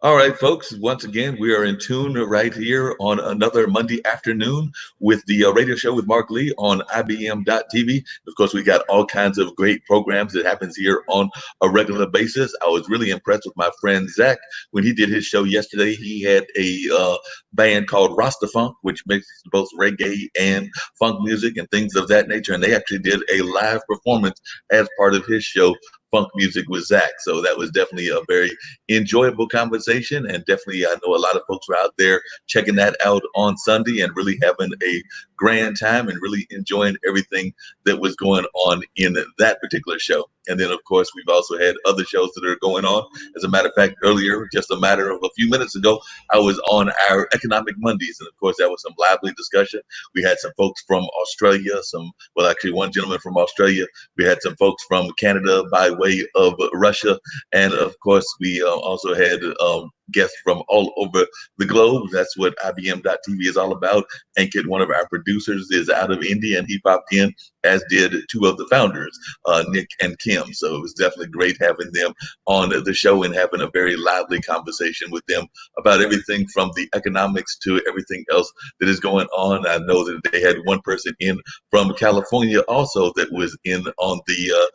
All right, folks. Once again, we are in tune right here on another Monday afternoon with the radio show with Mark Lee on IBM.TV. Of course, we got all kinds of great programs that happens here on a regular basis. I was really impressed with my friend Zach when he did his show yesterday. He had a band called Rasta Funk, which mixes both reggae and funk music and things of that nature. And they actually did a live performance as part of his show, Funk Music with Zach. So that was definitely a very enjoyable conversation, and definitely I know a lot of folks were out there checking that out on Sunday and really having a grand time and really enjoying everything that was going on in that particular show. And then of course we've also had other shows that are going on. As a matter of fact, earlier, just a matter of a few minutes ago, I was on our Economic Mondays, and of course that was some lively discussion. We had some folks from Australia, actually one gentleman from Australia. We had some folks from Canada by way of Russia, and of course we also had guests from all over the globe. That's what IBM.TV is all about. Ankit, one of our producers, is out of India, and he popped in, as did two of the founders, Nick and Kim. So it was definitely great having them on the show and having a very lively conversation with them about everything from the economics to everything else that is going on. I know that they had one person in from California also that was in on the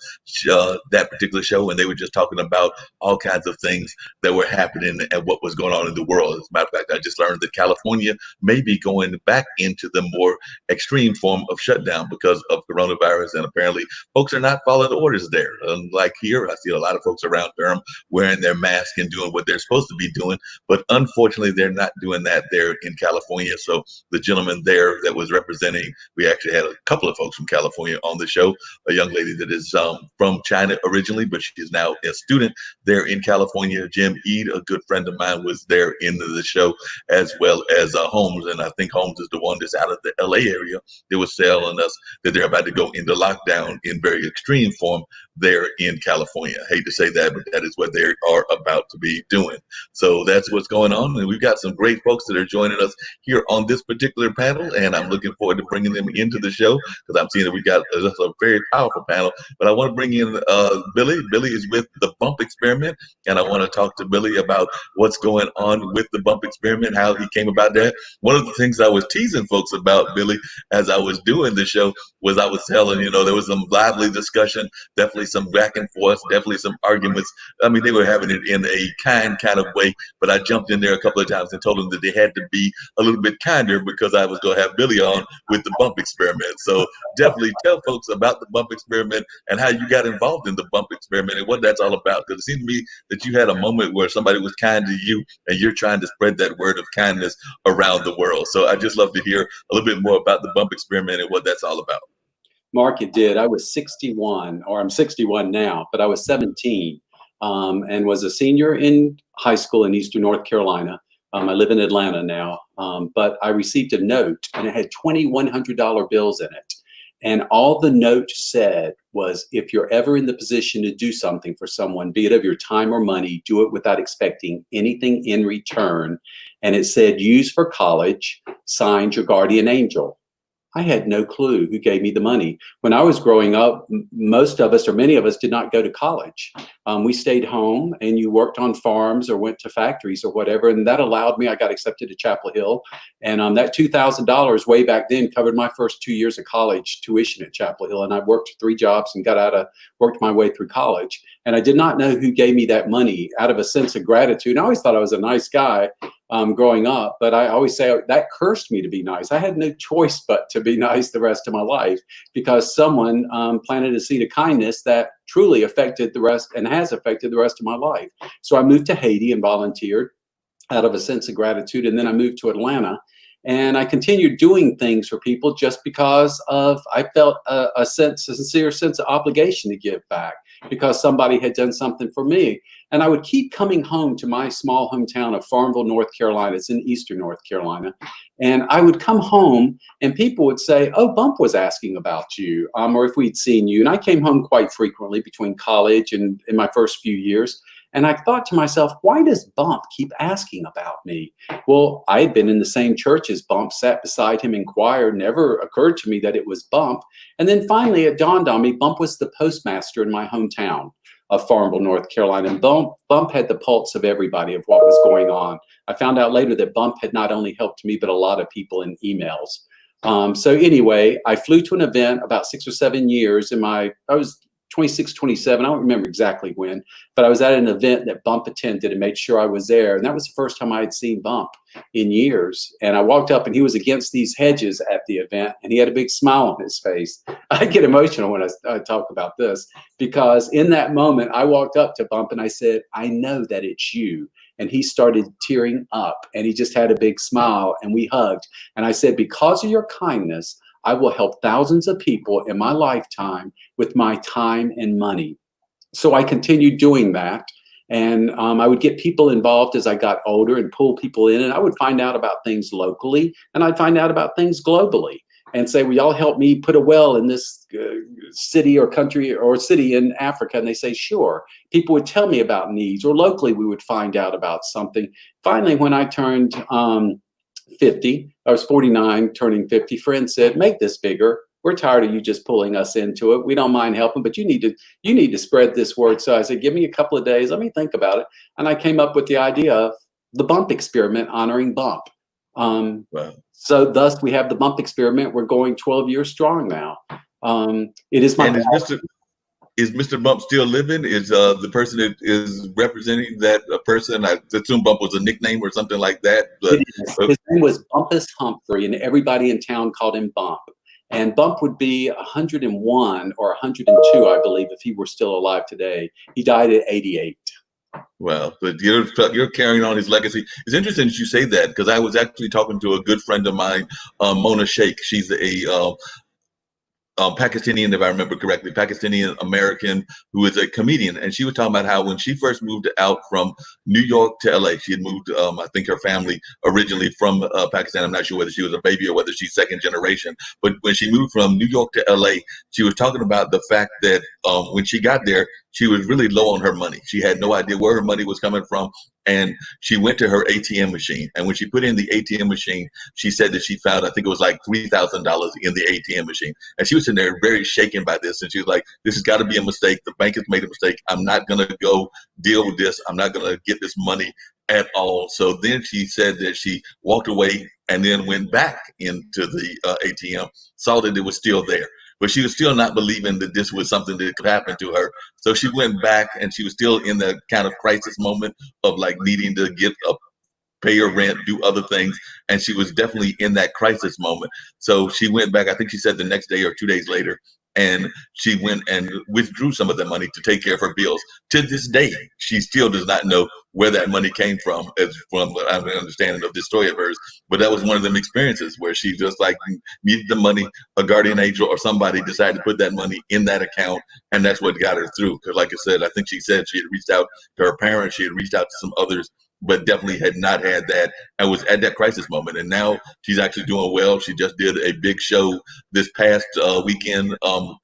that particular show, and they were just talking about all kinds of things that were happening and what was going on in the world. As a matter of fact, I just learned that California may be going back into the more extreme form of shutdown because of coronavirus, and apparently folks are not following the orders there. Unlike here, I see a lot of folks around Durham wearing their mask and doing what they're supposed to be doing, but unfortunately they're not doing that there in California. So the gentleman there that was representing, we actually had a couple of folks from California on the show, a young lady that is from China originally, but she's now a student there in California. Jim Ead, a good friend of mine, was there in the show, as well as Holmes. And I think Holmes is the one that's out of the LA area that was telling us that they're about to go into lockdown in very extreme form there in California. I hate to say that, but that is what they are about to be doing. So that's what's going on. And we've got some great folks that are joining us here on this particular panel. And I'm looking forward to bringing them into the show because I'm seeing that we've got a very powerful panel. But I want to bring in Billy. Billy is with the Bump Experiment. And I want to talk to Billy about what's going on with the Bump Experiment, how he came about that. One of the things I was teasing folks about, Billy, as I was doing the show, was I was telling, there was some lively discussion, definitely some back and forth, definitely some arguments. I mean, they were having it in a kind of way, but I jumped in there a couple of times and told them that they had to be a little bit kinder because I was going to have Billy on with the Bump Experiment. So definitely tell folks about the Bump Experiment and how you got involved in the Bump Experiment and what that's all about. Because it seemed to me that you had a moment where somebody was kind to you and you're trying to spread that word of kindness around the world. So I just love to hear a little bit more about the Bump Experiment and what that's all about. Mark, it did. I was 61, or I'm 61 now, but I was 17 and was a senior in high school in Eastern North Carolina. I live in Atlanta now, but I received a note and it had $2,100 bills in it. And all the note said was, if you're ever in the position to do something for someone, be it of your time or money, do it without expecting anything in return. And it said, use for college, signed, your guardian angel. I had no clue who gave me the money. When I was growing up, most of us, or many of us, did not go to college. We stayed home, and you worked on farms or went to factories or whatever, and that allowed me, I got accepted to Chapel Hill, and that $2,000 way back then covered my first 2 years of college tuition at Chapel Hill, and I worked 3 jobs and worked my way through college. And I did not know who gave me that money out of a sense of gratitude. I always thought I was a nice guy growing up, but I always say that cursed me to be nice. I had no choice but to be nice the rest of my life because someone planted a seed of kindness that truly affected the rest and has affected the rest of my life. So I moved to Haiti and volunteered out of a sense of gratitude. And then I moved to Atlanta and I continued doing things for people just because I felt a sincere sense of obligation to give back because somebody had done something for me. And I would keep coming home to my small hometown of Farmville, North Carolina. It's in Eastern North Carolina. And I would come home and people would say, oh, Bump was asking about you, or if we'd seen you. And I came home quite frequently between college and in my first few years. And I thought to myself, why does Bump keep asking about me? Well, I had been in the same church as Bump, sat beside him in choir. Never occurred to me that it was Bump. And then finally it dawned on me, Bump was the postmaster in my hometown. of Farmville, North Carolina. And Bump had the pulse of everybody of what was going on. I found out later that Bump had not only helped me, but a lot of people in emails. So anyway, I flew to an event about 6 or 7 years I was 26, 27, I don't remember exactly when, but I was at an event that Bump attended and made sure I was there. And that was the first time I had seen Bump in years. And I walked up and he was against these hedges at the event and he had a big smile on his face. I get emotional when I talk about this, because in that moment I walked up to Bump and I said, I know that it's you. And he started tearing up and he just had a big smile and we hugged. And I said, because of your kindness, I will help thousands of people in my lifetime with my time and money. So I continued doing that. And I would get people involved as I got older and pull people in. And I would find out about things locally and I'd find out about things globally and say, will y'all help me put a well in this city or country or city in Africa? And they say, sure. People would tell me about needs, or locally we would find out about something. Finally, when I turned 50, I was 49, turning 50, friends said, make this bigger. We're tired of you just pulling us into it. We don't mind helping, but you need to spread this word. So I said, give me a couple of days. Let me think about it. And I came up with the idea of the Bump Experiment, honoring Bump. Wow. So thus we have the Bump Experiment. We're going 12 years strong now. It is my. And is Mr. Bump still living? Is the person that is representing that person? I assume Bump was a nickname or something like that. But his name was Bumpus Humphrey, and everybody in town called him Bump. And Bump would be 101 or 102, I believe, if he were still alive today. He died at 88. Well, but you're carrying on his legacy. It's interesting that you say that, because I was actually talking to a good friend of mine, Mona Sheikh. She's a Pakistani, if I remember correctly, Pakistani American, who is a comedian, and she was talking about how when she first moved out from New York to LA, she had moved, I think her family originally from Pakistan. I'm not sure whether she was a baby or whether she's second generation, but when she moved from New York to LA, she was talking about the fact that when she got there, she was really low on her money. She had no idea where her money was coming from. And she went to her ATM machine. And when she put in the ATM machine, she said that she found, I think it was like $3,000 in the ATM machine. And she was sitting there very shaken by this. And she was like, this has got to be a mistake. The bank has made a mistake. I'm not going to go deal with this. I'm not going to get this money at all. So then she said that she walked away and then went back into the ATM, saw that it was still there. But she was still not believing that this was something that could happen to her. So she went back, and she was still in the kind of crisis moment of like needing to get up, pay her rent, do other things. And she was definitely in that crisis moment. So she went back, I think she said the next day or 2 days later, and she went and withdrew some of the money to take care of her bills. To this day, she still does not know where that money came from, as from what I'm understanding of this story of hers. But that was one of them experiences where she just like needed the money, a guardian angel or somebody decided to put that money in that account, and that's what got her through. Because like I said, I think she said she had reached out to her parents, she had reached out to some others, but definitely had not had that and was at that crisis moment. And now she's actually doing well. She just did a big show this past weekend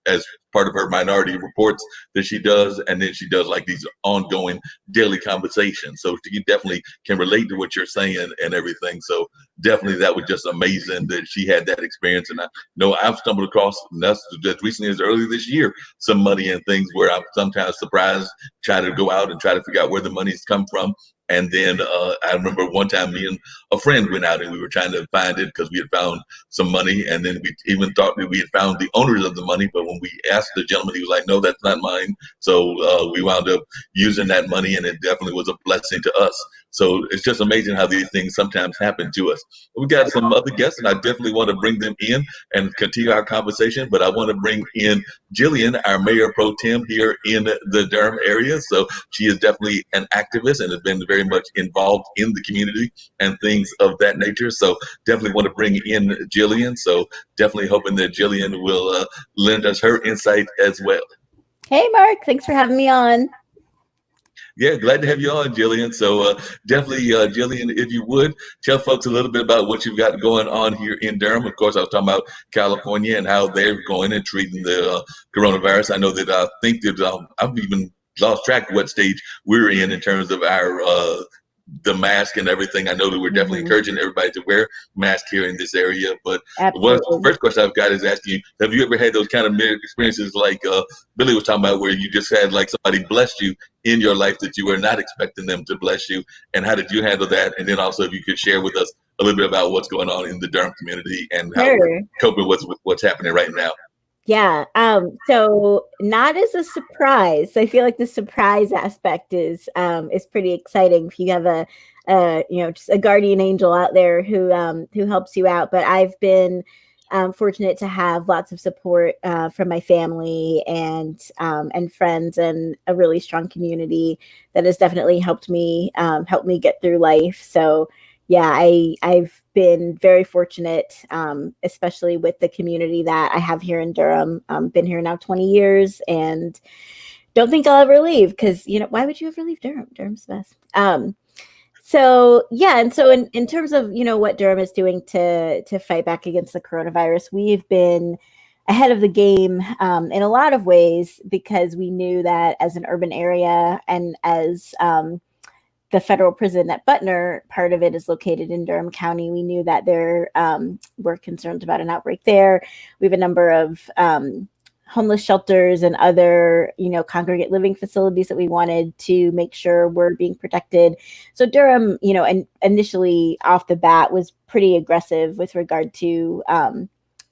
as part of her Minority Reports that she does. And then she does like these ongoing daily conversations. So she definitely can relate to what you're saying and everything. So definitely that was just amazing that she had that experience. And I know I've stumbled across, and that's just recently as early this year, some money and things where I'm sometimes surprised, try to go out and try to figure out where the money's come from. And then I remember one time me and a friend went out and we were trying to find it because we had found some money. And then we even thought that we had found the owners of the money. But when we asked the gentleman, he was like, no, that's not mine. So we wound up using that money, and it definitely was a blessing to us. So it's just amazing how these things sometimes happen to us. We got some other guests, and I definitely want to bring them in and continue our conversation. But I want to bring in Jillian, our Mayor Pro Tem here in the Durham area. So she is definitely an activist and has been very much involved in the community and things of that nature. So definitely want to bring in Jillian. So definitely hoping that Jillian will lend us her insight as well. Hey, Mark. Thanks for having me on. Yeah, glad to have you on, Jillian. So definitely, Jillian, if you would, tell folks a little bit about what you've got going on here in Durham. Of course, I was talking about California and how they're going and treating the coronavirus. I know that I think that I've even lost track of what stage we're in terms of our the mask and everything. I know that we're definitely encouraging everybody to wear masks here in this area. But the first question I've got is asking you, have you ever had those kind of experiences like Billy was talking about, where you just had like somebody bless you in your life that you were not expecting them to bless you? And how did you handle that? And then also, if you could share with us a little bit about what's going on in the Durham community and how we're coping with what's happening right now. Yeah. So not as a surprise. I feel like the surprise aspect is pretty exciting if you have just a guardian angel out there who helps you out. But I've been fortunate to have lots of support from my family and friends, and a really strong community that has definitely helped me get through life. So yeah, I've been very fortunate, especially with the community that I have here in Durham. Been here now 20 years and don't think I'll ever leave, because, why would you ever leave Durham? Durham's the best. So yeah, and so in terms of, what Durham is doing to fight back against the coronavirus, we've been ahead of the game in a lot of ways, because we knew that as an urban area, and as the federal prison at Butner, part of it is located in Durham County. We knew that there were concerns about an outbreak there. We have a number of homeless shelters and other, congregate living facilities that we wanted to make sure were being protected. So Durham, and initially off the bat was pretty aggressive with regard to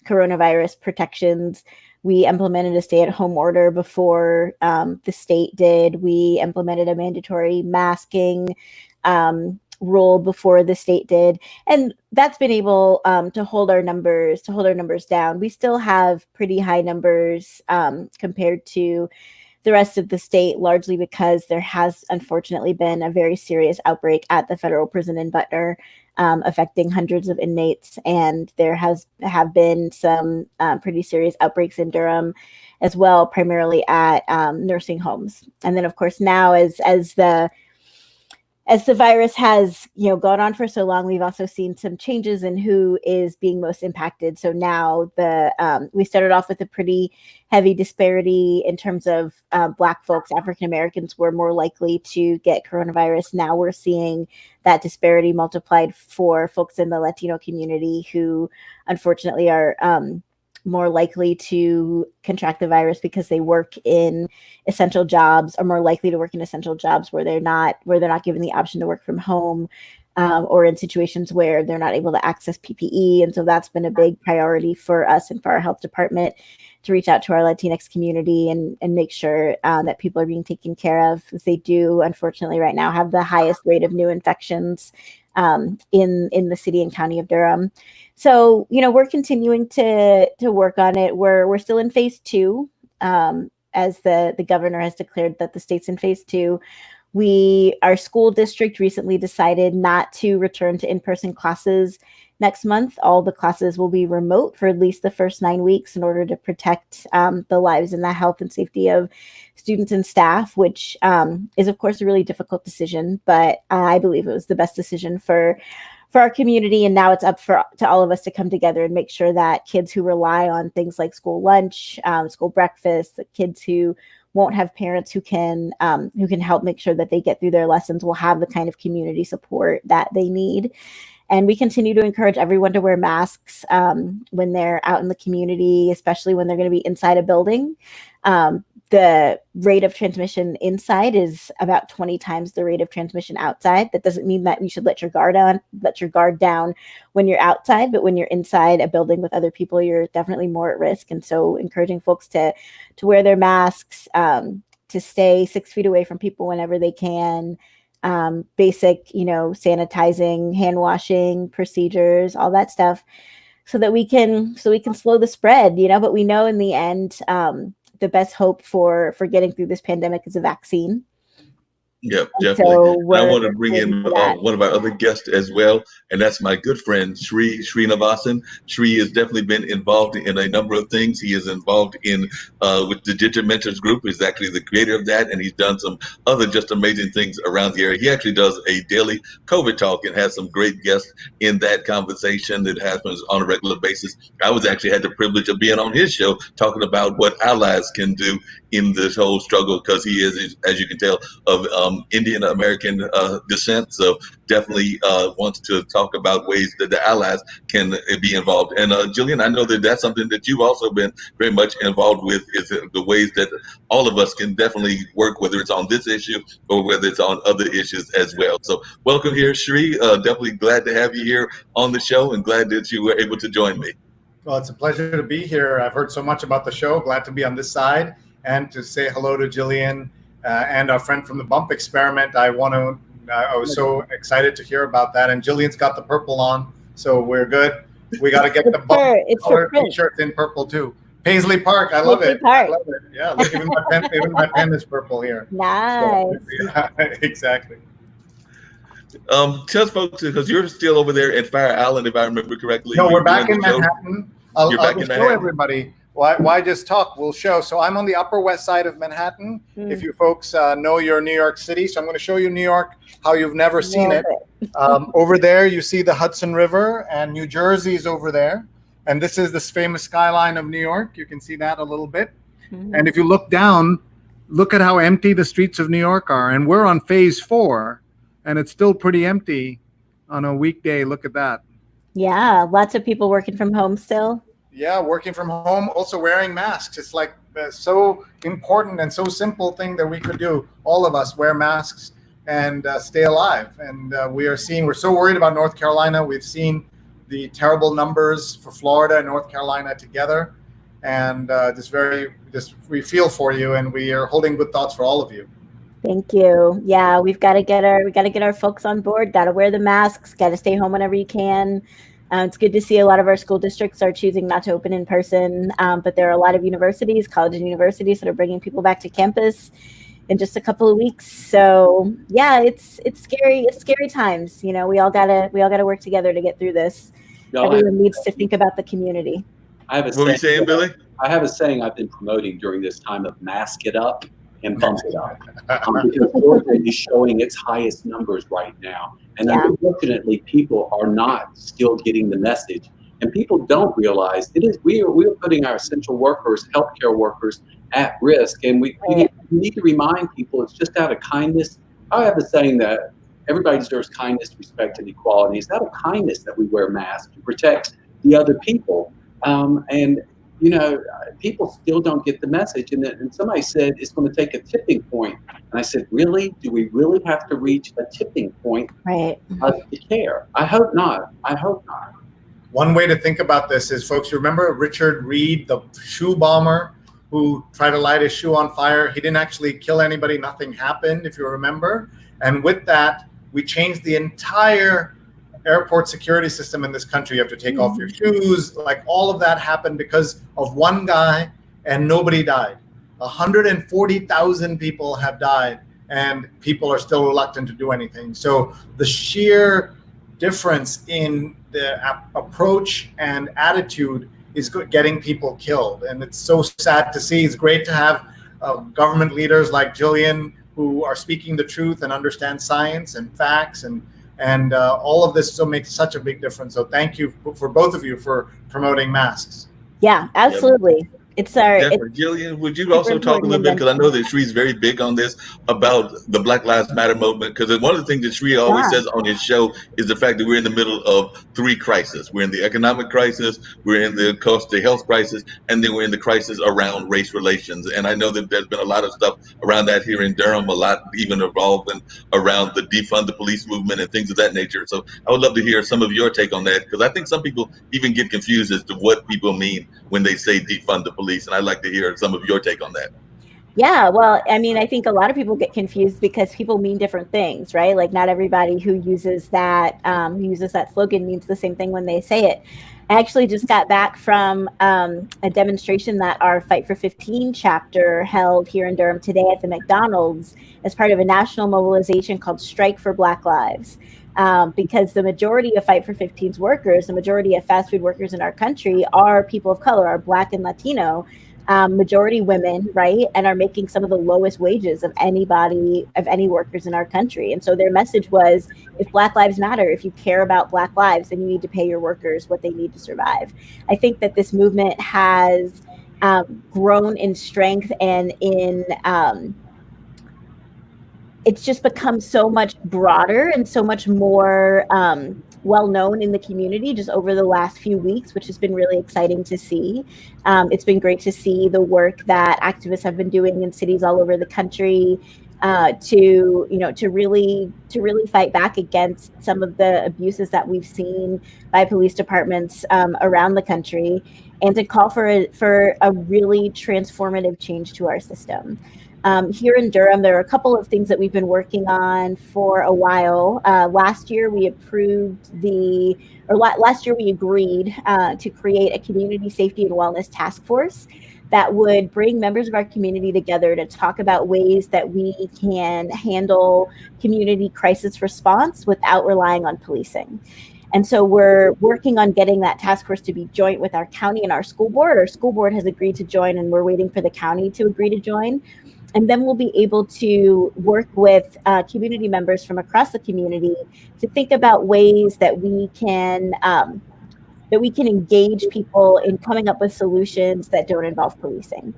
coronavirus protections. We implemented a stay-at-home order before the state did. We implemented a mandatory masking rule before the state did, and that's been able to hold our numbers down. We still have pretty high numbers compared to the rest of the state, largely because there has unfortunately been a very serious outbreak at the federal prison in Butner, affecting hundreds of inmates, and there have been some pretty serious outbreaks in Durham as well, primarily at nursing homes. And then, of course, now as the virus has, gone on for so long, we've also seen some changes in who is being most impacted. So now we started off with a pretty heavy disparity in terms of Black folks. African Americans were more likely to get coronavirus. Now we're seeing that disparity multiplied for folks in the Latino community, who unfortunately are more likely to contract the virus because they work in essential jobs, are more likely to work in essential jobs where they're not given the option to work from home, or in situations where they're not able to access PPE. And so that's been a big priority for us and for our health department, to reach out to our Latinx community and make sure that people are being taken care of, because they do, unfortunately, right now have the highest rate of new infections in the city and county of Durham. So, we're continuing to work on it. We're still in phase 2, as the governor has declared that the state's in phase 2. Our school district recently decided not to return to in-person classes next month. All the classes will be remote for at least the first 9 weeks in order to protect the lives and the health and safety of students and staff, which is, of course, a really difficult decision, but I believe it was the best decision for our community. And now it's up to all of us to come together and make sure that kids who rely on things like school lunch, school breakfast, the kids who won't have parents who can help make sure that they get through their lessons will have the kind of community support that they need. And we continue to encourage everyone to wear masks when they're out in the community, especially when they're going to be inside a building. The rate of transmission inside is about 20 times the rate of transmission outside. That doesn't mean that you should let your guard down when you're outside, but when you're inside a building with other people, you're definitely more at risk. And so encouraging folks to wear their masks, to stay 6 feet away from people whenever they can, basic, sanitizing, hand washing procedures, all that stuff, so we can slow the spread, but we know in the end, the best hope for getting through this pandemic is a vaccine. Yep, definitely. So I want to bring in one of our other guests as well, and that's my good friend, Srinivasan. Sri has definitely been involved in a number of things. He is involved in with the Digital Mentors Group. He's actually the creator of that, and he's done some other just amazing things around the area. He actually does a daily COVID talk and has some great guests in that conversation that happens on a regular basis. I was actually had the privilege of being on his show talking about what allies can do in this whole struggle, because he is, as you can tell, of Indian American descent. So definitely wants to talk about ways that the allies can be involved. And Jillian, I know that that's something that you've also been very much involved with, is the ways that all of us can definitely work, whether it's on this issue or whether it's on other issues as well. So welcome here, Sri. Definitely glad to have you here on the show, and glad that you were able to join me. Well, it's a pleasure to be here. I've heard so much about the show. Glad to be on this side and to say hello to Jillian and our friend from the Bump Experiment. I was so excited to hear about that. And Jillian's got the purple on, so we're good. We got to get the Bump color t-shirt in purple too. Paisley Park, I love it. I love it. Yeah, look, even my pen is purple here. Nice. So, yeah, exactly. Tell folks, because you're still over there at Fire Island, if I remember correctly. No, we're back in Manhattan. I'll show everybody. Why just talk? We'll show. So I'm on the Upper West Side of Manhattan. If you folks know your New York City, so I'm going to show you New York, how you've never seen it. Over there, you see the Hudson River, and New Jersey is over there. And this is this famous skyline of New York. You can see that a little bit. And if you look down, look at how empty the streets of New York are. And we're on phase 4, and it's still pretty empty on a weekday. Look at that. Yeah, lots of people working from home still. Yeah, working from home, also wearing masks. It's like so important and so simple thing that we could do. All of us wear masks and stay alive. And we're so worried about North Carolina. We've seen the terrible numbers for Florida and North Carolina together. And we feel for you, and we are holding good thoughts for all of you. Thank you. Yeah, we got to get our folks on board. Got to wear the masks. Got to stay home whenever you can. It's good to see a lot of our school districts are choosing not to open in person, but there are a lot of universities, colleges and universities, that are bringing people back to campus in just a couple of weeks. So yeah, it's scary. It's scary times. You know, we all gotta work together to get through this. Everyone needs to think about the community. What were you saying, Billy? I have a saying I've been promoting during this time of mask it up and bump it up. Because Georgia is showing its highest numbers right now. And unfortunately, people are not still getting the message. And people don't realize we are putting our essential workers, healthcare workers, at risk. And we need to remind people it's just out of kindness. I have a saying that everybody deserves kindness, respect, and equality. It's out of kindness that we wear masks to protect the other people. And you know, people still don't get the message. And somebody said it's going to take a tipping point. And I said, really? Do we really have to reach a tipping point to care? I hope not. I hope not. One way to think about this is, folks, you remember Richard Reed, the shoe bomber who tried to light his shoe on fire? He didn't actually kill anybody. Nothing happened, if you remember. And with that, we changed the entire airport security system in this country. You have to take off your shoes. Like, all of that happened because of one guy, and nobody died. 140,000 people have died, and people are still reluctant to do anything. So the sheer difference in the approach and attitude is getting people killed. And it's so sad to see. It's great to have government leaders like Jillian who are speaking the truth and understand science and facts, and all of this makes such a big difference. So thank you for both of you for promoting masks. Yeah, absolutely. It's Jillian, would you also talk a little bit, because I know that Sri's very big on this, about the Black Lives Matter movement? Because one of the things that Sri always says on his show is the fact that we're in the middle of 3 crises. We're in the economic crisis, we're in the health crisis, and then we're in the crisis around race relations. And I know that there's been a lot of stuff around that here in Durham, a lot even evolving around the defund the police movement and things of that nature. So I would love to hear some of your take on that, because I think some people even get confused as to what people mean when they say defund the police. And I'd like to hear some of your take on that. Yeah, well, I mean, I think a lot of people get confused because people mean different things, right? Like, not everybody who uses that slogan means the same thing when they say it. I actually just got back from a demonstration that our Fight for 15 chapter held here in Durham today at the McDonald's as part of a national mobilization called Strike for Black Lives. Because the majority of Fight for 15's workers, the majority of fast food workers in our country are people of color, are Black and Latino, majority women, right? And are making some of the lowest wages of any workers in our country. And so their message was, if Black lives matter, if you care about Black lives, then you need to pay your workers what they need to survive. I think that this movement has grown in strength and in it's just become so much broader and so much more well known in the community just over the last few weeks, which has been really exciting to see. It's been great to see the work that activists have been doing in cities all over the country to really fight back against some of the abuses that we've seen by police departments around the country, and to call for a really transformative change to our system. Here in Durham, there are a couple of things that we've been working on for a while. Last year, we agreed to create a community safety and wellness task force that would bring members of our community together to talk about ways that we can handle community crisis response without relying on policing. And so we're working on getting that task force to be joint with our county and our school board. Our school board has agreed to join, and we're waiting for the county to agree to join. And then we'll be able to work with community members from across the community to think about ways that we can engage people in coming up with solutions that don't involve policing.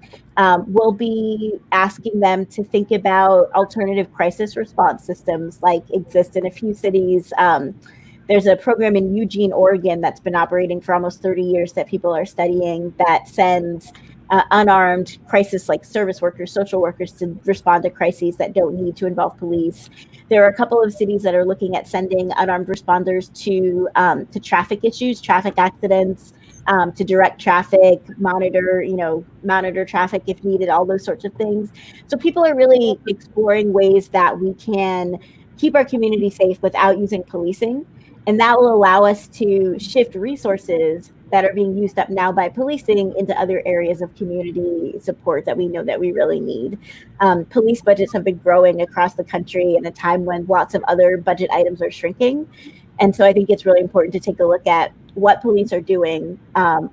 We'll be asking them to think about alternative crisis response systems like exist in a few cities. There's a program in Eugene, Oregon that's been operating for almost 30 years that people are studying that sends unarmed crisis like service workers, social workers to respond to crises that don't need to involve police. There are a couple of cities that are looking at sending unarmed responders to traffic issues, traffic accidents, to direct traffic, monitor traffic if needed, all those sorts of things. So people are really exploring ways that we can keep our community safe without using policing. And that will allow us to shift resources that are being used up now by policing into other areas of community support that we know that we really need. Police budgets have been growing across the country in a time when lots of other budget items are shrinking. And so I think it's really important to take a look at what police are doing,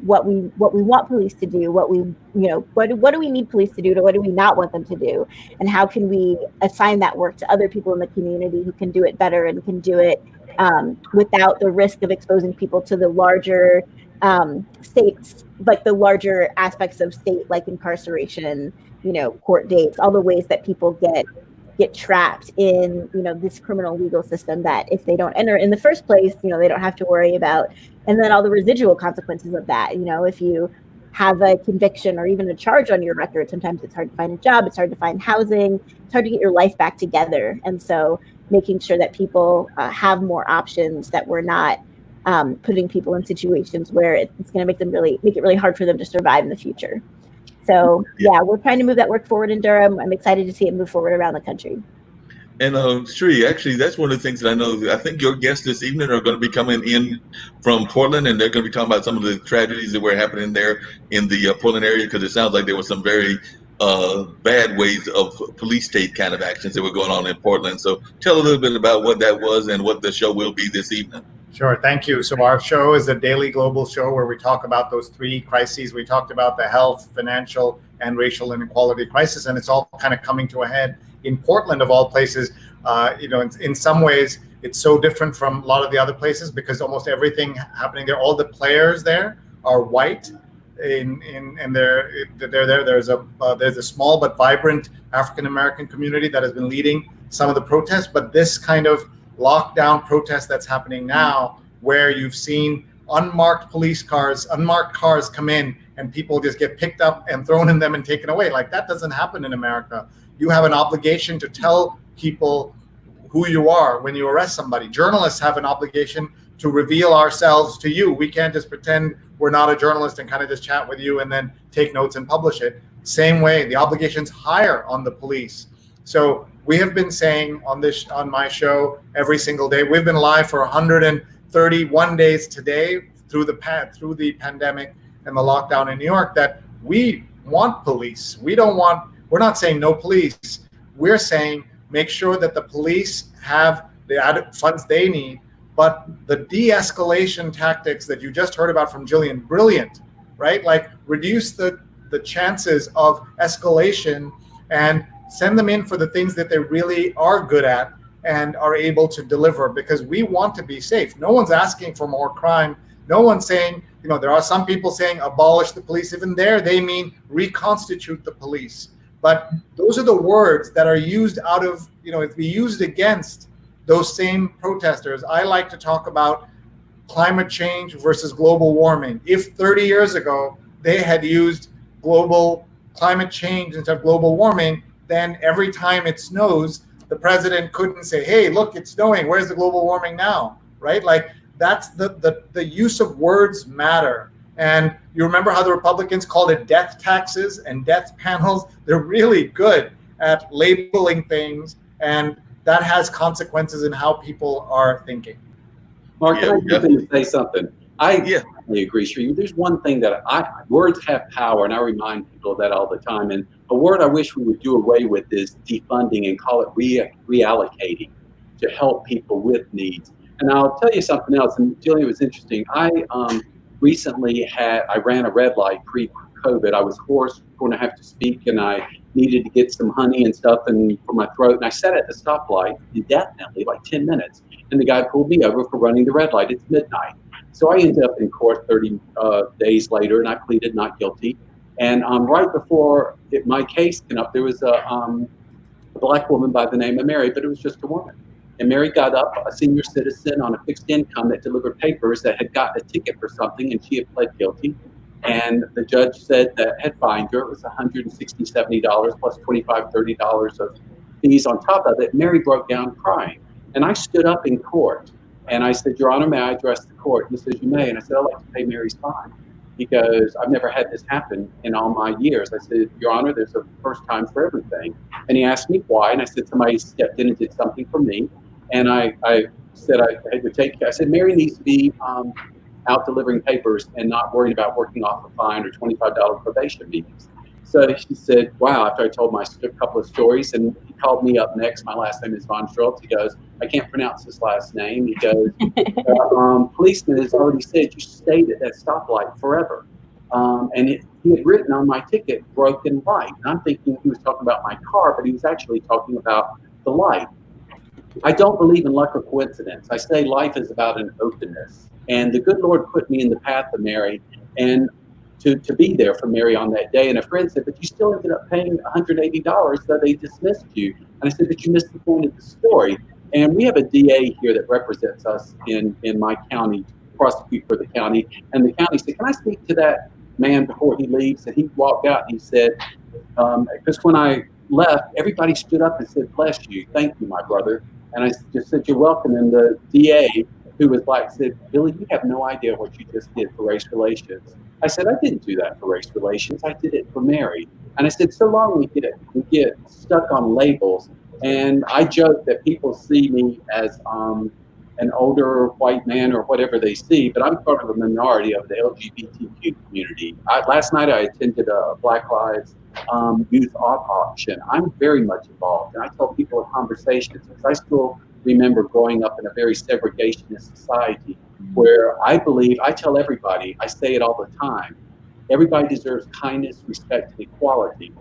what we want police to do, what do we need police to do, to what do we not want them to do, and how can we assign that work to other people in the community who can do it better and can do it without the risk of exposing people to the larger states, like the larger aspects of state, like incarceration, court dates, all the ways that people get trapped in, this criminal legal system that if they don't enter in the first place, they don't have to worry about. And then all the residual consequences of that, if you have a conviction or even a charge on your record, sometimes it's hard to find a job, it's hard to find housing, it's hard to get your life back together. And so making sure that people have more options, that we're not putting people in situations where it's going to make it really hard for them to survive in the future. So yeah, we're trying to move that work forward in Durham. I'm excited to see it move forward around the country. And Sri, actually, that's one of the things that I know. I think your guests this evening are going to be coming in from Portland, and they're going to be talking about some of the tragedies that were happening there in the Portland area, because it sounds like there were some very bad ways of police state kind of actions that were going on in Portland. So tell a little bit about what that was and what the show will be this evening. Sure, thank you. So our show is a daily global show where we talk about those three crises. We talked about the health, financial, and racial inequality crisis, and it's all kind of coming to a head in Portland, of all places. In some ways, it's so different from a lot of the other places because almost everything happening there, all the players there are white. And they're there. There's a small but vibrant African American community that has been leading some of the protests. But this kind of lockdown protest that's happening now, where you've seen unmarked cars come in and people just get picked up and thrown in them and taken away, like that doesn't happen in America. You have an obligation to tell people who you are when you arrest somebody. Journalists have an obligation to reveal ourselves to you. We can't just pretend we're not a journalist and kind of just chat with you and then take notes and publish it. Same way, the obligation's higher on the police. So we have been saying on my show every single day, we've been live for 131 days today through the pandemic and the lockdown in New York, that we want police. We're not saying no police. We're saying make sure that the police have the added funds they need. But the de-escalation tactics that you just heard about from Jillian, brilliant, right? Like reduce the chances of escalation and send them in for the things that they really are good at and are able to deliver, because we want to be safe. No one's asking for more crime. No one's saying there are some people saying abolish the police. Even there, they mean reconstitute the police. But those are the words that are used out of, if we used against those same protesters. I like to talk about climate change versus global warming. If 30 years ago they had used global climate change instead of global warming, then every time it snows, the president couldn't say, hey, look, it's snowing. Where's the global warming now? Right? Like, that's the use of words matter. And you remember how the Republicans called it death taxes and death panels? They're really good at labeling things, and that has consequences in how people are thinking. Mark, can I jump in and say something? I agree, Sri. There's one thing that words have power, and I remind people of that all the time. And a word I wish we would do away with is defunding and call it reallocating to help people with needs. And I'll tell you something else, and Jillian, it was interesting. I recently I ran a red light pre-COVID. I was hoarse, going to have to speak, and I needed to get some honey and stuff for my throat. And I sat at the stoplight indefinitely, like 10 minutes. And the guy pulled me over for running the red light. It's midnight. So I ended up in court 30 days later, and I pleaded not guilty. And right before my case came up, there was a black woman by the name of Mary, but it was just a woman. And Mary got up, a senior citizen on a fixed income that delivered papers, that had gotten a ticket for something, and she had pled guilty. And the judge said that had fined her. It was $160, $70 plus $25, $30 of fees on top of it. Mary broke down crying. And I stood up in court and I said, Your Honor, may I address the court? And he says, you may. And I said, I'd like to pay Mary's fine because I've never had this happen in all my years. I said, Your Honor, there's a first time for everything. And he asked me why. And I said, somebody stepped in and did something for me. And I said, I said, Mary needs to be out delivering papers and not worrying about working off a fine or $25 probation meetings. So she said, wow, after I told my couple of stories, and he called me up next. My last name is Von Schultz. He goes, I can't pronounce his last name. He goes, policeman has already said you stayed at that stoplight forever. And he had written on my ticket, broken light. And I'm thinking he was talking about my car, but he was actually talking about the light. I don't believe in luck or coincidence. I say life is about an openness. And the good Lord put me in the path of Mary, and to be there for Mary on that day. And a friend said, but you still ended up paying $180, so they dismissed you. And I said, but you missed the point of the story. And we have a DA here that represents us in my county, prosecute for the county. And the county said, can I speak to that man before he leaves? And he walked out and he said, because when I left, everybody stood up and said, bless you, thank you, my brother. And I just said, you're welcome. And the DA, who was black, said, Billy, you have no idea what you just did for race relations. I said, I didn't do that for race relations. I did it for Mary. And I said, so long we get stuck on labels. And I joke that people see me as an older white man or whatever they see, but I'm part of a minority of the LGBTQ community. Last night I attended a Black Lives youth art auction. I'm very much involved. And I tell people in conversations, because I still remember growing up in a very segregationist society where I tell everybody, I say it all the time, everybody deserves kindness, respect, and equality.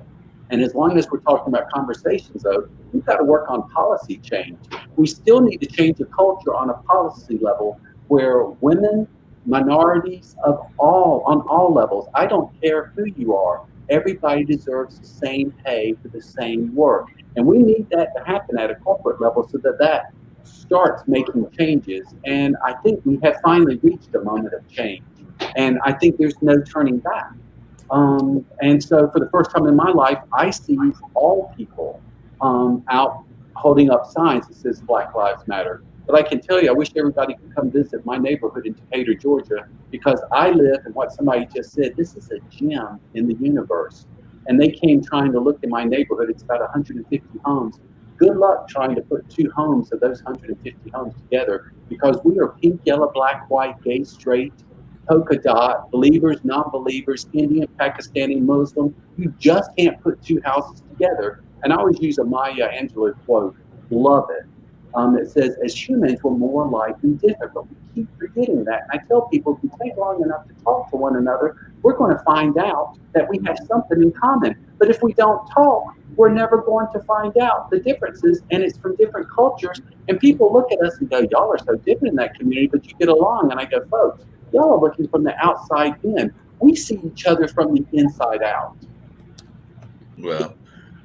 And as long as we're talking about conversations, though, we've got to work on policy change. We still need to change the culture on a policy level where women, minorities on all levels, I don't care who you are, everybody deserves the same pay for the same work. And we need that to happen at a corporate level so that starts making changes. And I think we have finally reached a moment of change. And I think there's no turning back. And so for the first time in my life, I see all people out holding up signs that says Black Lives Matter. But I can tell you, I wish everybody could come visit my neighborhood in Decatur, Georgia, because I live in what somebody just said, this is a gem in the universe. And they came trying to look in my neighborhood. It's about 150 homes. Good luck trying to put 2 homes of those 150 homes together, because we are pink, yellow, black, white, gay, straight, polka dot, believers, non-believers, Indian, Pakistani, Muslim. You just can't put 2 houses together. And I always use a Maya Angelou quote, love it, that says, as humans, we're more alike than different, but we keep forgetting that. And I tell people, if we take long enough to talk to one another, we're going to find out that we have something in common. But if we don't talk, we're never going to find out the differences, and it's from different cultures. And people look at us and go, y'all are so different in that community, but you get along. And I go, folks, Y'all are looking from the outside in. We see each other from the inside out. Well,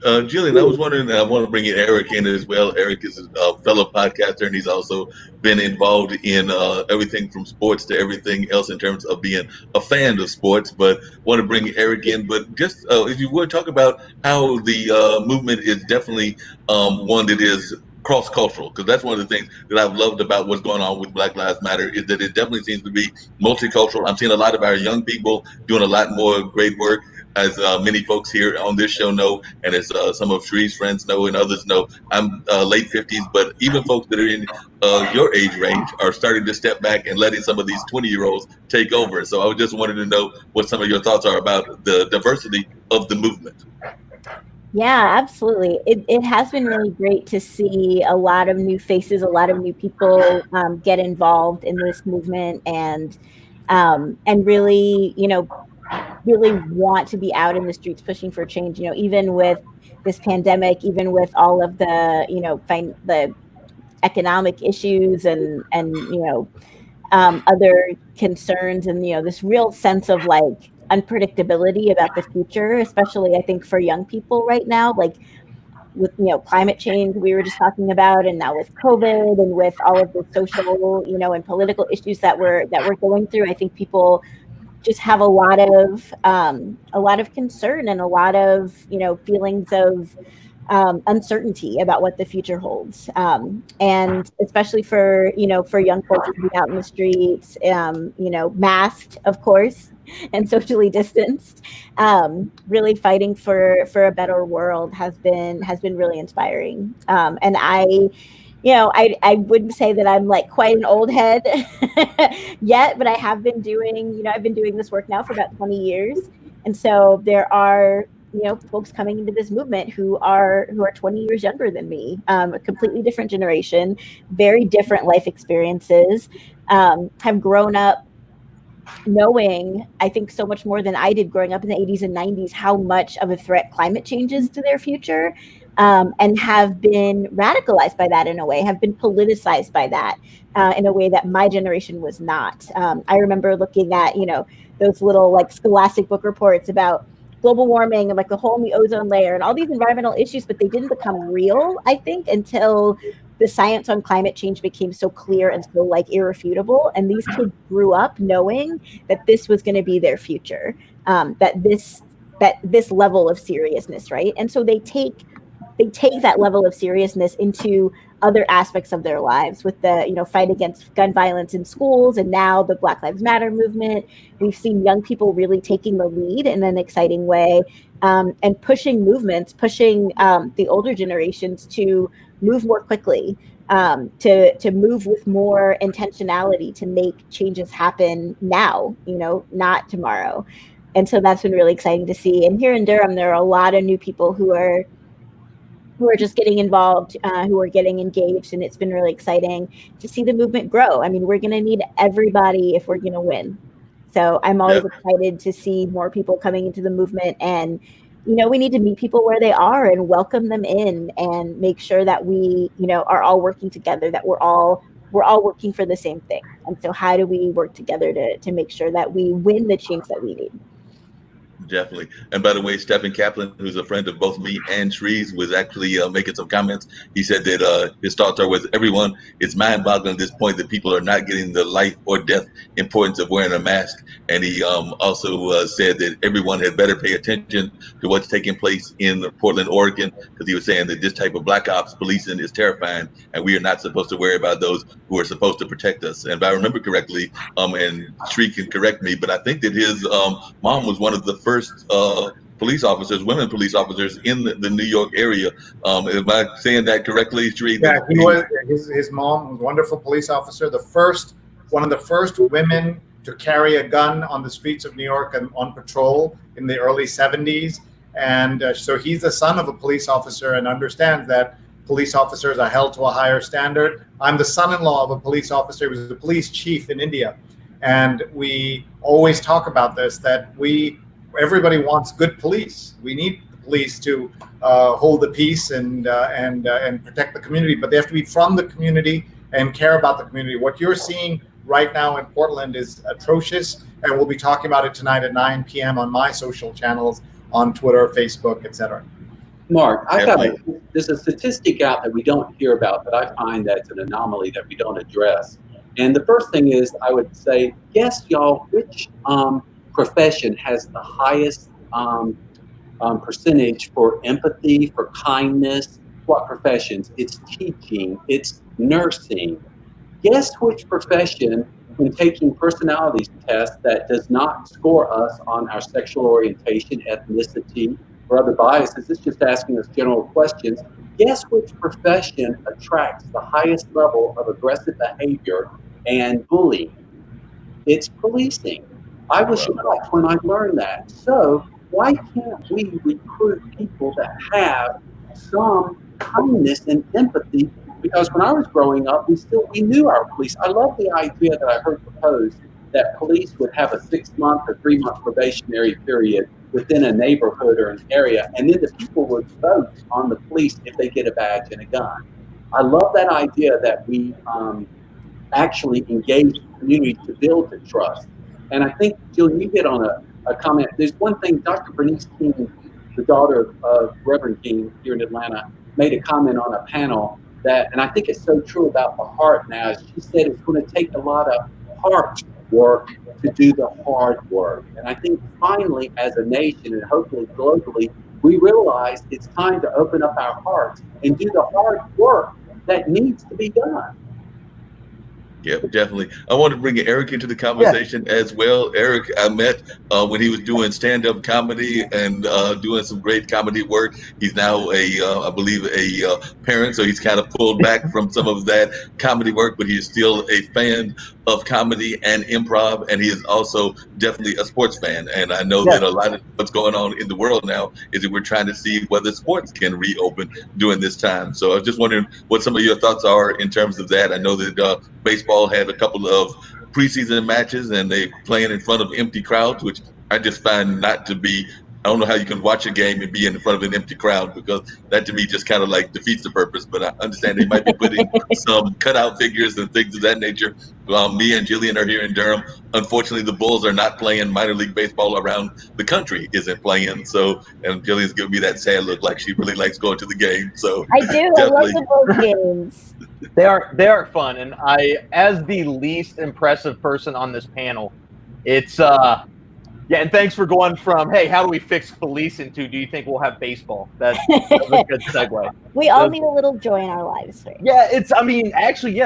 Jillian, I was wondering, I want to bring in Eric in as well. Eric is a fellow podcaster, and he's also been involved in everything from sports to everything else in terms of being a fan of sports. But want to bring Eric in. But just if you would talk about how the movement is definitely one that is cross-cultural, because that's one of the things that I've loved about what's going on with Black Lives Matter is that it definitely seems to be multicultural. I'm seeing a lot of our young people doing a lot more great work, as many folks here on this show know, and as some of Shree's friends know and others know. I'm late 50s, but even folks that are in your age range are starting to step back and letting some of these 20-year-olds take over. So I just wanted to know what some of your thoughts are about the diversity of the movement. Yeah, absolutely. It has been really great to see a lot of new faces, a lot of new people get involved in this movement, and really, really want to be out in the streets pushing for change. Even with this pandemic, even with all of the, the economic issues and other concerns, and this real sense of like unpredictability about the future, especially I think for young people right now, like with climate change we were just talking about, and now with COVID, and with all of the social and political issues that we're going through. I think people just have a lot of concern and a lot of feelings of uncertainty about what the future holds, and especially for young folks to be out in the streets, masked, of course, and socially distanced, really fighting for a better world has been really inspiring. And I wouldn't say that I'm like quite an old head yet, but I have been doing, I've been doing this work now for about 20 years. And so there are, folks coming into this movement who are 20 years younger than me, a completely different generation, very different life experiences, have grown up knowing, I think, so much more than I did growing up in the 80s and 90s, how much of a threat climate change is to their future, and have been radicalized by that in a way, have been politicized by that in a way that my generation was not. I remember looking at, those little like scholastic book reports about global warming and like the hole in the ozone layer and all these environmental issues, but they didn't become real, I think, until the science on climate change became so clear and so like irrefutable. And these kids grew up knowing that this was going to be their future, that this level of seriousness, right? And so they take that level of seriousness into other aspects of their lives, with the fight against gun violence in schools, and now the Black Lives Matter movement. We've seen young people really taking the lead in an exciting way, and pushing movements, pushing the older generations to move more quickly, to move with more intentionality, to make changes happen now, not tomorrow. And so that's been really exciting to see. And here in Durham, there are a lot of new people who are just getting involved, who are getting engaged, and it's been really exciting to see the movement grow. I mean, we're going to need everybody if we're going to win. So I'm always excited to see more people coming into the movement, and we need to meet people where they are and welcome them in, and make sure that we are all working together, that we're all working for the same thing. And so how do we work together to make sure that we win the change that we need? Definitely. And by the way, Stephen Kaplan, who's a friend of both me and Shree's, was actually making some comments. He said that his thoughts are with everyone. It's mind-boggling at this point that people are not getting the life or death importance of wearing a mask. And he also said that everyone had better pay attention to what's taking place in Portland, Oregon, because he was saying that this type of black ops policing is terrifying, and we are not supposed to worry about those who are supposed to protect us. And if I remember correctly, and Shree can correct me, but I think that his mom was one of the first police officers, women police officers in the New York area. Am I saying that correctly, Shree? Yeah, he was. His mom was a wonderful police officer, one of the first women to carry a gun on the streets of New York and on patrol in the early 70s. And so he's the son of a police officer and understands that police officers are held to a higher standard. I'm the son-in-law of a police officer. He was the police chief in India. And we always talk about this, that everybody wants good police. We need the police to hold the peace and protect the community, but they have to be from the community and care about the community. What you're seeing right now in Portland is atrocious, and we'll be talking about it tonight at 9 p.m. on my social channels on Twitter, Facebook, etc. Mark, Definitely. there's a statistic out that we don't hear about, but I find that's an anomaly that we don't address. And the first thing is, I would say, guess y'all, which profession has the highest percentage for empathy, for kindness? What professions? It's teaching, it's nursing. Guess which profession, when taking personality tests, that does not score us on our sexual orientation, ethnicity, or other biases? It's just asking us general questions. Guess which profession attracts the highest level of aggressive behavior and bullying? It's policing. I was shocked when I learned that. So why can't we recruit people that have some kindness and empathy? Because when I was growing up, we knew our police. I love the idea that I heard proposed that police would have a 6-month or 3-month probationary period within a neighborhood or an area, and then the people would vote on the police if they get a badge and a gun. I love that idea that we actually engage the community to build the trust. And I think, Jill, you hit on a comment. There's one thing, Dr. Bernice King, the daughter of Reverend King here in Atlanta, made a comment on a panel that, and I think it's so true about the heart now, she said it's going to take a lot of heart work to do the hard work. And I think finally, as a nation and hopefully globally, we realize it's time to open up our hearts and do the hard work that needs to be done. Yeah, definitely. I want to bring Eric into the conversation as well. Eric, I met when he was doing stand-up comedy and doing some great comedy work. He's now I believe, a parent, so he's kind of pulled back from some of that comedy work, but he's still a fan of comedy and improv, and he is also definitely a sports fan. And I know that a lot of what's going on in the world now is that we're trying to see whether sports can reopen during this time. So I was just wondering what some of your thoughts are in terms of that. I know that baseball had a couple of preseason matches and they playing in front of empty crowds, which I just find not to be. I don't know how you can watch a game and be in front of an empty crowd, because that to me just kind of like defeats the purpose. But I understand they might be putting some cutout figures and things of that nature. Me and Jillian are here in Durham. Unfortunately, the Bulls are not playing minor league baseball around the country, isn't playing. So, and Jillian's giving me that sad look like she really likes going to the game. So I do. I love the Bulls games. They are fun, and I, as the least impressive person on this panel, it's yeah. And thanks for going from, hey, how do we fix policing, to, do you think we'll have baseball? That's a good segue. We all need a little joy in our lives, right? Yeah, actually,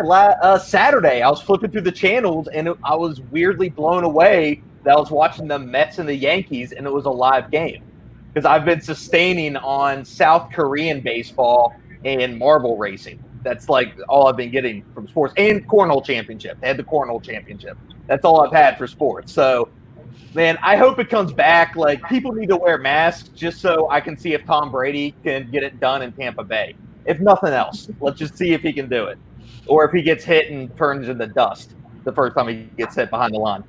Saturday I was flipping through the channels and I was weirdly blown away that I was watching the Mets and the Yankees and it was a live game, because I've been sustaining on South Korean baseball and marble racing. That's like all I've been getting from sports, and cornhole championship. They had the cornhole championship. That's all I've had for sports. So, man, I hope it comes back. Like, people need to wear masks just so I can see if Tom Brady can get it done in Tampa Bay. If nothing else, let's just see if he can do it, or if he gets hit and turns into dust the first time he gets hit behind the line.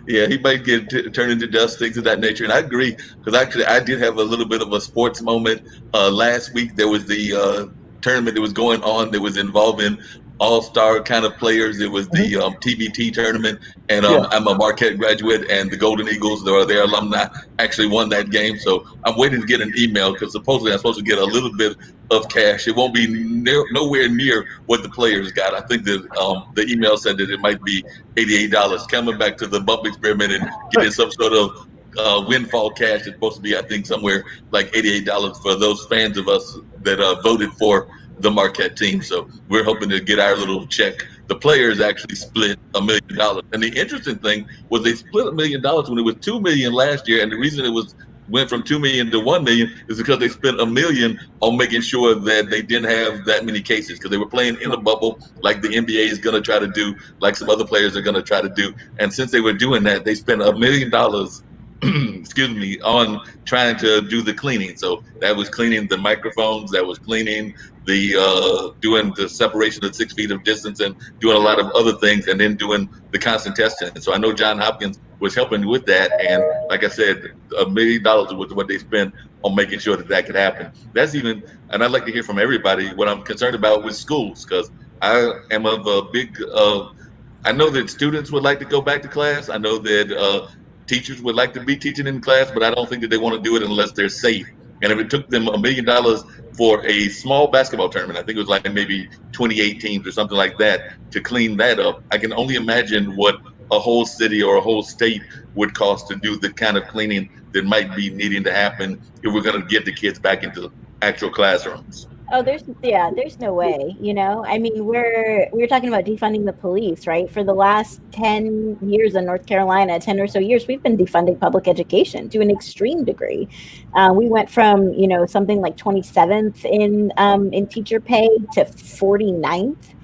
Yeah, he might get turned into dust, things of that nature. And I agree, because actually I did have a little bit of a sports moment last week. There was the tournament that was going on that was involving all-star kind of players. It was the TBT tournament, and I'm a Marquette graduate, and the Golden Eagles, their alumni, actually won that game. So I'm waiting to get an email, because supposedly I'm supposed to get a little bit of cash. It won't be nowhere near what the players got. I think that the email said that it might be $88. Coming back to the bump experiment and getting some sort of windfall cash, is supposed to be, I think, somewhere like $88 for those fans of us that voted for the Marquette team. So we're hoping to get our little check. The players actually split $1 million. And the interesting thing was they split $1 million when it was $2 million last year. And the reason it went from 2 million to 1 million is because they spent $1 million on making sure that they didn't have that many cases, because they were playing in a bubble like the NBA is going to try to do, like some other players are going to try to do. And since they were doing that, they spent $1 million excuse me, on trying to do the cleaning. So that was cleaning the microphones, that was cleaning the doing the separation of 6 feet of distance, and doing a lot of other things, and then doing the constant testing. So I know John Hopkins was helping with that, and like I said, $1 million was what they spent on making sure that could happen. That's even, and I'd like to hear from everybody what I'm concerned about with schools, because I am of a big I know that students would like to go back to class. I know that teachers would like to be teaching in class, but I don't think that they want to do it unless they're safe. And if it took them $1 million for a small basketball tournament, I think it was like maybe 28 teams or something like that, to clean that up, I can only imagine what a whole city or a whole state would cost to do the kind of cleaning that might be needing to happen if we're going to get the kids back into actual classrooms. Oh, there's no way, you know. I mean, we're talking about defunding the police, right? For the last 10 years in North Carolina, 10 or so years, we've been defunding public education to an extreme degree. We went from, you know, something like 27th in teacher pay to 49th.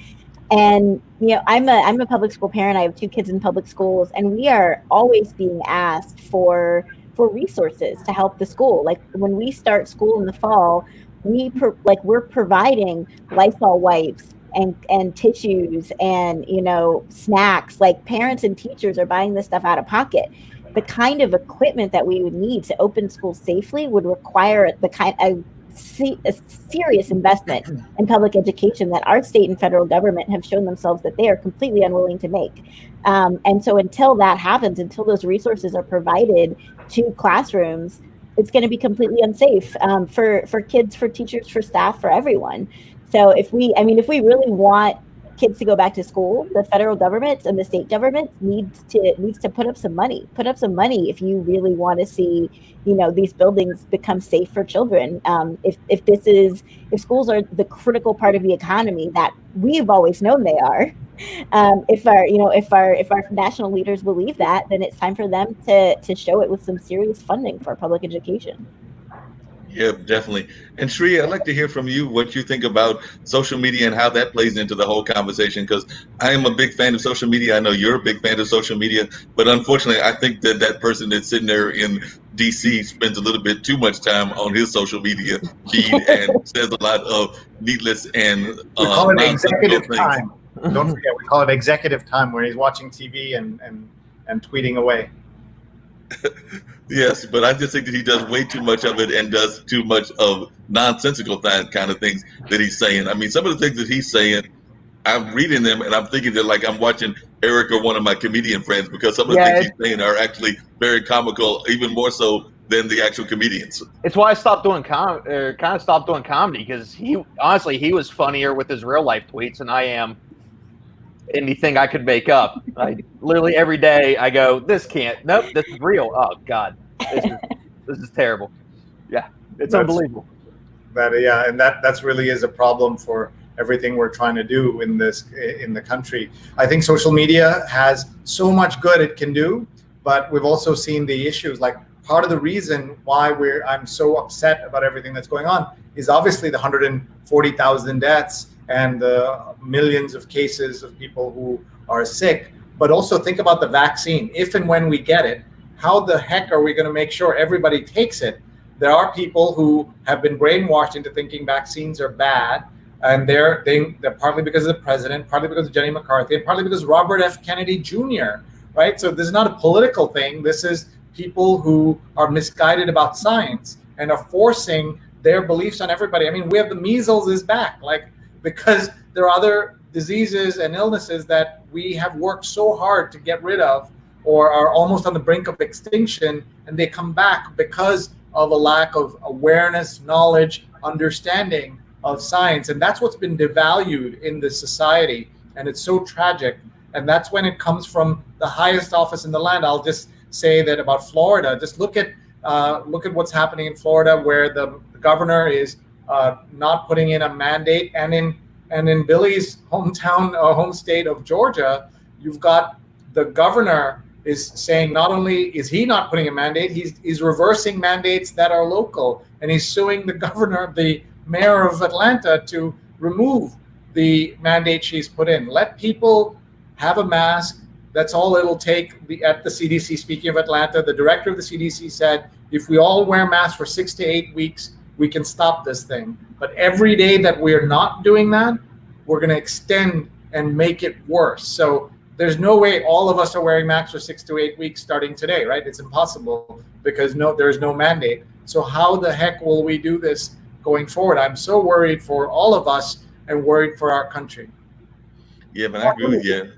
And, you know, I'm a public school parent. I have 2 kids in public schools, and we are always being asked for resources to help the school. Like when we start school in the fall, we're providing Lysol wipes and tissues and, you know, snacks. Like parents and teachers are buying this stuff out of pocket. The kind of equipment that we would need to open schools safely would require a serious investment in public education that our state and federal government have shown themselves that they are completely unwilling to make. And so until that happens, until those resources are provided to classrooms, it's going to be completely unsafe for kids, for teachers, for staff, for everyone. So if we really want kids to go back to school, the federal government and the state government needs to put up some money if you really want to see, you know, these buildings become safe for children. If schools are the critical part of the economy that we've always known they are, if our national leaders believe that, then it's time for them to show it with some serious funding for public education. Yeah, definitely. And Sri, I'd like to hear from you what you think about social media and how that plays into the whole conversation, because I am a big fan of social media. I know you're a big fan of social media, but unfortunately, I think that person that's sitting there in DC spends a little bit too much time on his social media feed and says a lot of needless and we call it executive things. Time. Don't forget, we call it executive time, where he's watching TV and tweeting away. Yes, but I just think that he does way too much of it and does too much of nonsensical kind of things that he's saying. I mean, some of the things that he's saying, I'm reading them and I'm thinking that like I'm watching Eric or one of my comedian friends, because some of the things he's saying are actually very comical, even more so than the actual comedians. It's why I stopped doing stopped doing comedy, because he was funnier with his real life tweets than I am anything I could make up. I literally every day I go, this is real. Oh God, this is terrible. Yeah, that's unbelievable. That's really is a problem for everything we're trying to do in the country. I think social media has so much good it can do, but we've also seen the issues. Like part of the reason why I'm so upset about everything that's going on is obviously the 140,000 deaths and the millions of cases of people who are sick. But also think about the vaccine. If and when we get it, how the heck are we going to make sure everybody takes it? There are people who have been brainwashed into thinking vaccines are bad, and they're partly because of the president, partly because of Jenny McCarthy, and partly because Robert F. Kennedy Jr., right? So this is not a political thing. This is people who are misguided about science and are forcing their beliefs on everybody. I mean, we have the measles is back, because there are other diseases and illnesses that we have worked so hard to get rid of or are almost on the brink of extinction, and they come back because of a lack of awareness, knowledge, understanding of science. And that's what's been devalued in this society, and it's so tragic. And that's when it comes from the highest office in the land. I'll just say that about Florida. Just look at what's happening in Florida, where the governor is not putting in a mandate, and in Billy's home state of Georgia, you've got the governor is saying not only is he not putting a mandate, he's reversing mandates that are local, and he's suing the mayor of Atlanta to remove the mandate she's put in. Let people have a mask. That's all it'll take. At the CDC, speaking of Atlanta, the director of the CDC said, if we all wear masks for 6 to 8 weeks, we can stop this thing. But every day that we're not doing that, we're going to extend and make it worse. So there's no way all of us are wearing masks for 6 to 8 weeks starting today, right? It's impossible because there's no mandate. So how the heck will we do this going forward? I'm so worried for all of us and worried for our country. Yeah, but I agree with you.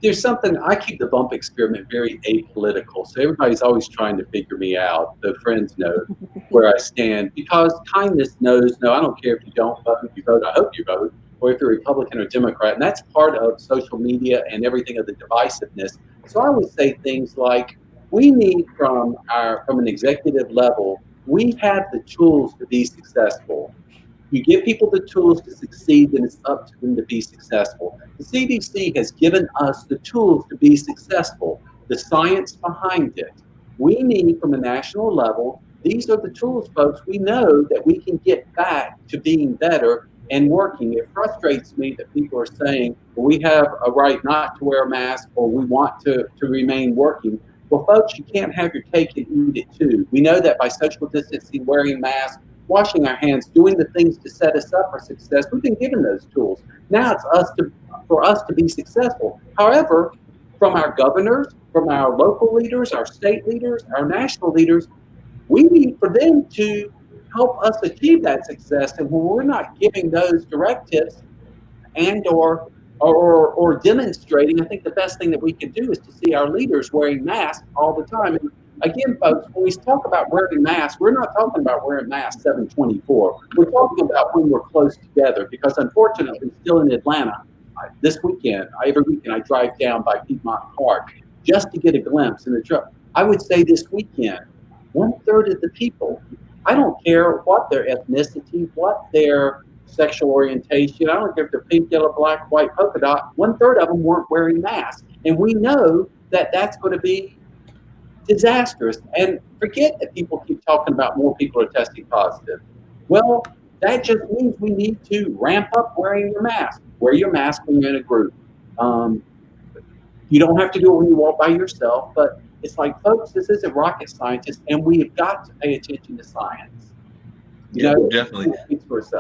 there's something, I keep the bump experiment very apolitical. So everybody's always trying to figure me out. The friends know where I stand, because kindness knows, no, I don't care if you don't vote, if you vote, I hope you vote, or if you're Republican or Democrat. And that's part of social media and everything of the divisiveness. So I would say things like, we need from an executive level, we have the tools to be successful. You give people the tools to succeed, then it's up to them to be successful. The CDC has given us the tools to be successful, the science behind it. We need, from a national level, these are the tools, folks. We know that we can get back to being better and working. It frustrates me that people are saying, well, we have a right not to wear a mask, or we want to remain working. Well, folks, you can't have your cake and eat it too. We know that by social distancing, wearing masks, washing our hands, doing the things to set us up for success, we've been given those tools. Now it's for us to be successful. However, from our governors, from our local leaders, our state leaders, our national leaders, we need for them to help us achieve that success. And when we're not giving those directives and or demonstrating, I think the best thing that we can do is to see our leaders wearing masks all the time. And again, folks, when we talk about wearing masks, we're not talking about wearing masks 7/24. We're talking about when we're close together, because unfortunately, still in Atlanta, this weekend, every weekend I drive down by Piedmont Park just to get a glimpse in the truck. I would say this weekend, 1/3 of the people, I don't care what their ethnicity, what their sexual orientation, I don't care if they're pink, yellow, black, white, polka dot, 1/3 of them weren't wearing masks. And we know that that's going to be disastrous. And forget that people keep talking about more people are testing positive. Well, that just means we need to ramp up wearing your mask. Wear your mask when you're in a group. You don't have to do it when you walk by yourself, but it's like, folks, this isn't rocket science, and we've got to pay attention to science. Yeah, definitely.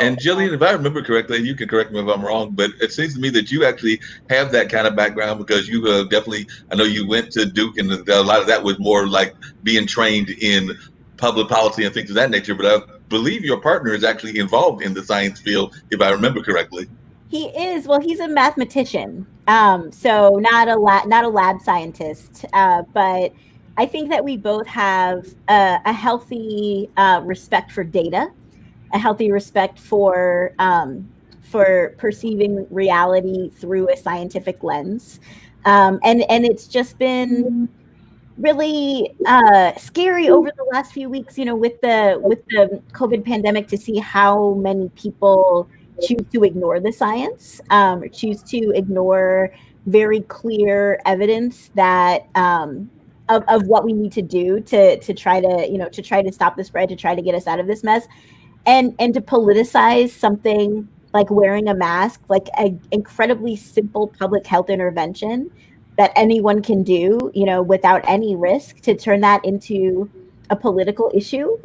And Jillian, if I remember correctly, you can correct me if I'm wrong, but it seems to me that you actually have that kind of background, because you definitely, I know you went to Duke, and a lot of that was more like being trained in public policy and things of that nature. But I believe your partner is actually involved in the science field, if I remember correctly. He is. Well, he's a mathematician, so not a lab scientist, but I think that we both have a healthy respect for data, a healthy respect for perceiving reality through a scientific lens, and it's just been really scary over the last few weeks, with the COVID pandemic, to see how many people choose to ignore the science, or choose to ignore very clear evidence that of what we need to do to try to stop the spread, to try to get us out of this mess, and to politicize something like wearing a mask, like an incredibly simple public health intervention that anyone can do, without any risk, to turn that into a political issue,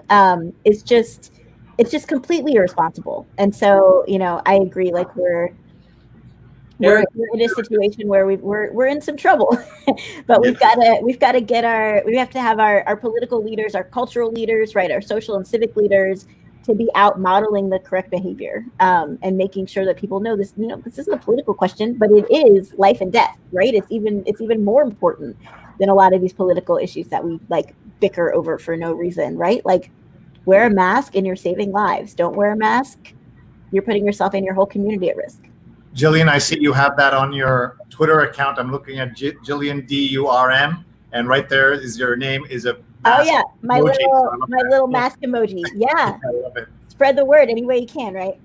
it's just completely irresponsible. And so, I agree. Like we're in a situation where we're in some trouble, but we have to have our political leaders, our cultural leaders, right, our social and civic leaders, to be out modeling the correct behavior, and making sure that people know this. This isn't a political question, but it is life and death, right? It's even more important than a lot of these political issues that we like bicker over for no reason, right? Like, wear a mask and you're saving lives. Don't wear a mask, you're putting yourself and your whole community at risk. Jillian, I see you have that on your Twitter account. I'm looking at Jillian DURM, and right there is your name is a mask my emoji. little mask emoji. Yeah. I love it. Spread the word any way you can, right?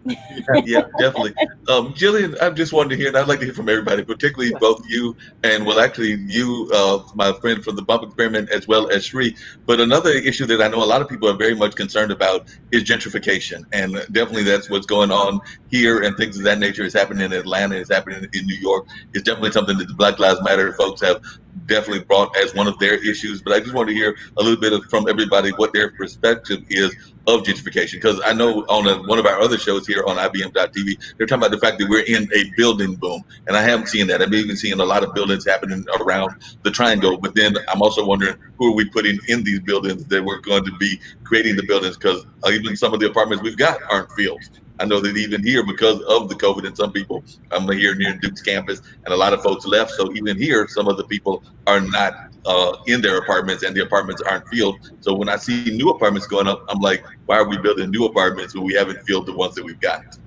Yeah, definitely. Jillian, I just wanted to hear, and I'd like to hear from everybody, particularly both you and, well, actually you, my friend from the Bump Experiment, as well as Sri. But another issue that I know a lot of people are very much concerned about is gentrification. And definitely that's what's going on here, and things of that nature is happening in Atlanta, it's happening in New York. It's definitely something that the Black Lives Matter folks have definitely brought as one of their issues. But I just want to hear a little bit from everybody what their perspective is of gentrification, because I know on one of our other shows here on IBM.TV, they're talking about the fact that we're in a building boom, and I haven't seen that. I've even seen a lot of buildings happening around the triangle, but then I'm also wondering, who are we putting in these buildings that we're going to be creating the buildings, because even some of the apartments we've got aren't fields. I know that even here, because of the COVID, and some people, I'm here near Duke's campus, and a lot of folks left. So even here, some of the people are not in their apartments, and the apartments aren't filled. So when I see new apartments going up, I'm like, why are we building new apartments when we haven't filled the ones that we've got?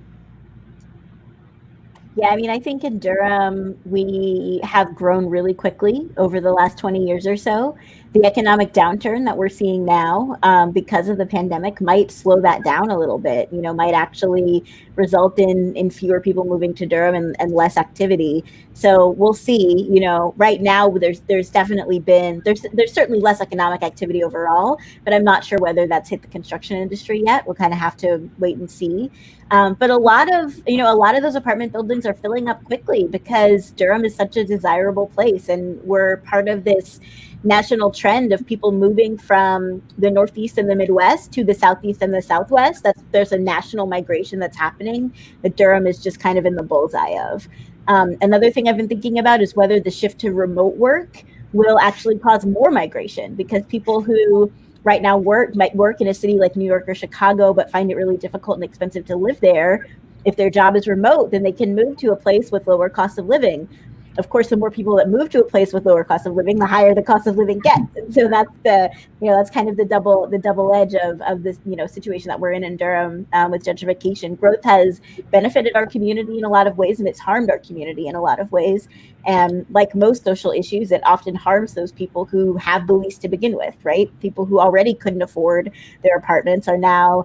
Yeah, I mean, I think in Durham, we have grown really quickly over the last 20 years or so. The economic downturn that we're seeing now because of the pandemic might slow that down a little bit, might actually result in fewer people moving to Durham and less activity. So we'll see, right now there's definitely been, there's certainly less economic activity overall, but I'm not sure whether that's hit the construction industry yet. We'll kind of have to wait and see. But a lot of those apartment buildings are filling up quickly because Durham is such a desirable place, and we're part of this national trend of people moving from the Northeast and the Midwest to the Southeast and the Southwest. There's a national migration that's happening that Durham is just kind of in the bullseye of. Another thing I've been thinking about is whether the shift to remote work will actually cause more migration, because people who right now might work in a city like New York or Chicago, but find it really difficult and expensive to live there. If their job is remote, then they can move to a place with lower cost of living. Of course, the more people that move to a place with lower cost of living, the higher the cost of living gets. And so that's that's kind of the double edge of this, situation that we're in Durham with gentrification. Growth has benefited our community in a lot of ways, and it's harmed our community in a lot of ways. And like most social issues, it often harms those people who have the least to begin with, right? People who already couldn't afford their apartments are now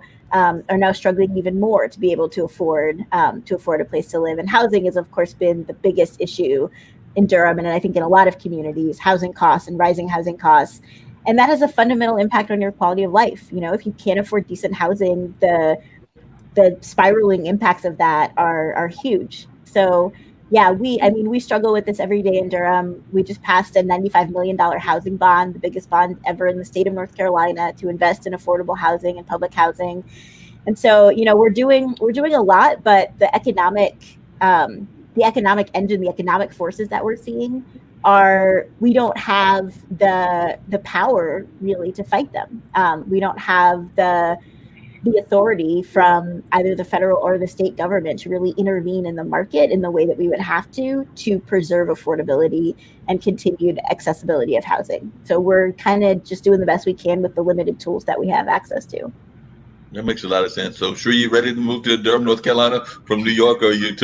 struggling even more to be able to afford a place to live. And housing has, of course, been the biggest issue in Durham, and I think in a lot of communities, housing costs and rising housing costs. And that has a fundamental impact on your quality of life. If you can't afford decent housing, the spiraling impacts of that are huge. So yeah, we struggle with this every day in Durham. We just passed a $95 million housing bond, the biggest bond ever in the state of North Carolina, to invest in affordable housing and public housing. And so, we're doing a lot, but the economic engine, the economic forces that we're seeing we don't have the power really to fight them. We don't have the authority from either the federal or the state government to really intervene in the market in the way that we would have to preserve affordability and continued accessibility of housing. So we're kind of just doing the best we can with the limited tools that we have access to. That makes a lot of sense. So, Sri, you ready to move to Durham, North Carolina from New York, or are you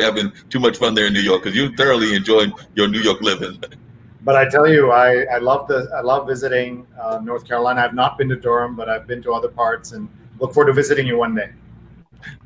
having too much fun there in New York? Because you thoroughly enjoyed your New York living. But I tell you, I love visiting North Carolina. I've not been to Durham, but I've been to other parts, and look forward to visiting you one day.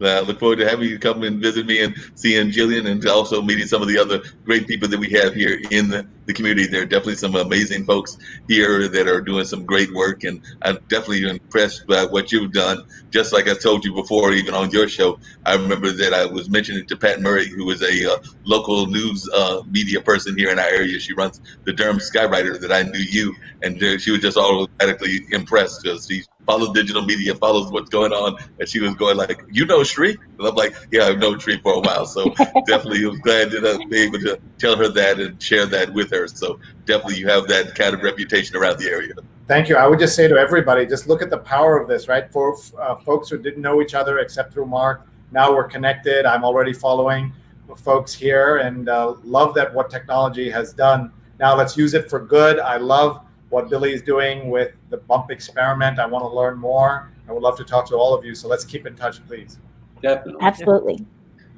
I look forward to having you come and visit me and seeing Jillian, and also meeting some of the other great people that we have here in the community. There are definitely some amazing folks here that are doing some great work, and I'm definitely impressed by what you've done. Just like I told you before, even on your show, I remember that I was mentioning to Pat Murray, who is a local news media person here in our area. She runs the Durham Skywriter, that I knew you, and she was just automatically impressed because she follows digital media, follows what's going on, and she was going like, Sri? And I'm like, yeah, I've known Sri for a while, so definitely was glad to be able to tell her that and share that with her. So definitely you have that kind of reputation around the area. Thank you. I would just say to everybody, just look at the power of this, right? For folks who didn't know each other except through Marc, now we're connected. I'm already following folks here, and love that what technology has done. Now let's use it for good. I love what Billy is doing with the bump experiment. I want to learn more. I would love to talk to all of you. So let's keep in touch, please. Definitely. Absolutely.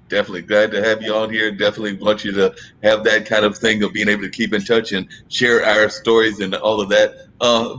Definitely glad to have you on here. Definitely want you to have that kind of thing of being able to keep in touch and share our stories and all of that.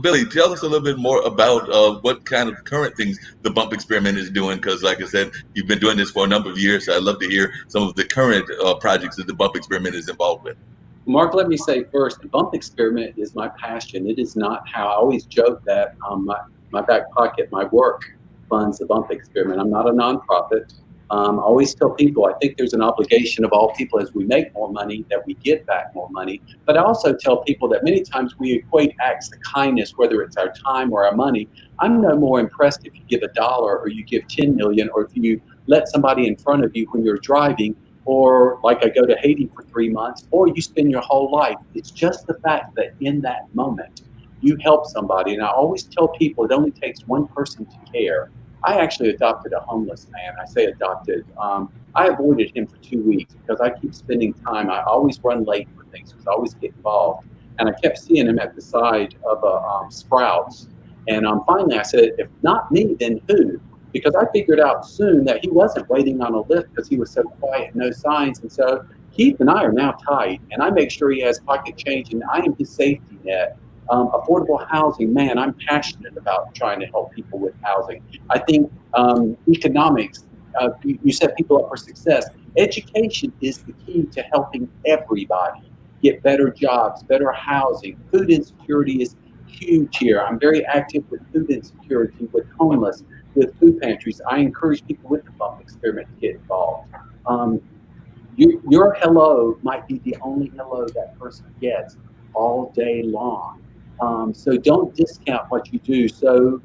Billy, tell us a little bit more about what kind of current things the bump experiment is doing. Because like I said, you've been doing this for a number of years. So I'd love to hear some of the current projects that the bump experiment is involved with. Marc, let me say first, the bump experiment is my passion. It is not how I always joke that my back pocket, my work funds the bump experiment. I'm not a nonprofit. I always tell people, I think there's an obligation of all people as we make more money that we give back more money. But I also tell people that many times we equate acts of kindness, whether it's our time or our money. I'm no more impressed if you give $1 or you give 10 million, or if you let somebody in front of you when you're driving, or like I go to Haiti for 3 months, or you spend your whole life. It's just the fact that in that moment, you help somebody. And I always tell people it only takes one person to care I actually adopted a homeless man. I say adopted. I avoided him for 2 weeks because I keep spending time. I always run late for things because I always get involved. And I kept seeing him at the side of a Sprouts. And finally I said, if not me, then who? Because I figured out soon that he wasn't waiting on a lift because he was so quiet, no signs. And so Keith and I are now tight, and I make sure he has pocket change, and I am his safety net. Affordable housing, man, I'm passionate about trying to help people with housing. I think economics, you set people up for success. Education is the key to helping everybody get better jobs, better housing. Food insecurity is huge here. I'm very active with food insecurity, with homeless, with food pantries. I encourage people with the bump experiment to get involved. Your hello might be the only hello that person gets all day long. So don't discount what you do. So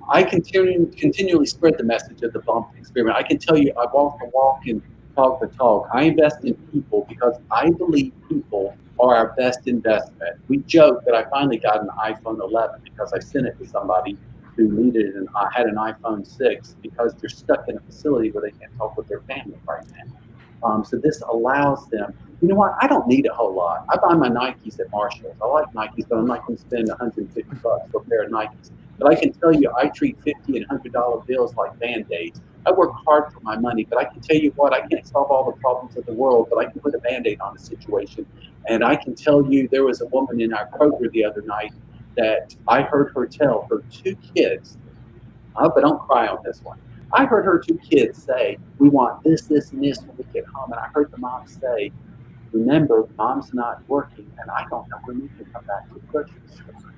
I continually spread the message of the bump experiment. I can tell you, I walk the walk and talk the talk. I invest in people because I believe people are our best investment. We joke that I finally got an iPhone 11 because I sent it to somebody who needed it, and I had an iPhone 6 because they're stuck in a facility where they can't talk with their family right now. So this allows them, you know what, I don't need a whole lot. I buy my Nikes at Marshall's. I like Nikes, but I'm not going to spend $150 for a pair of Nikes. But I can tell you, I treat $50 and $100 bills like Band-Aids. I work hard for my money, but I can tell you what, I can't solve all the problems of the world, but I can put a Band-Aid on a situation. And I can tell you, there was a woman in our Kroger the other night that I heard her tell her 2 kids, I hope I don't cry on this one. I heard her 2 kids say, we want this, this, and this when we get home. And I heard the mom say, remember, mom's not working, and I don't know when we can come back to the grocery store.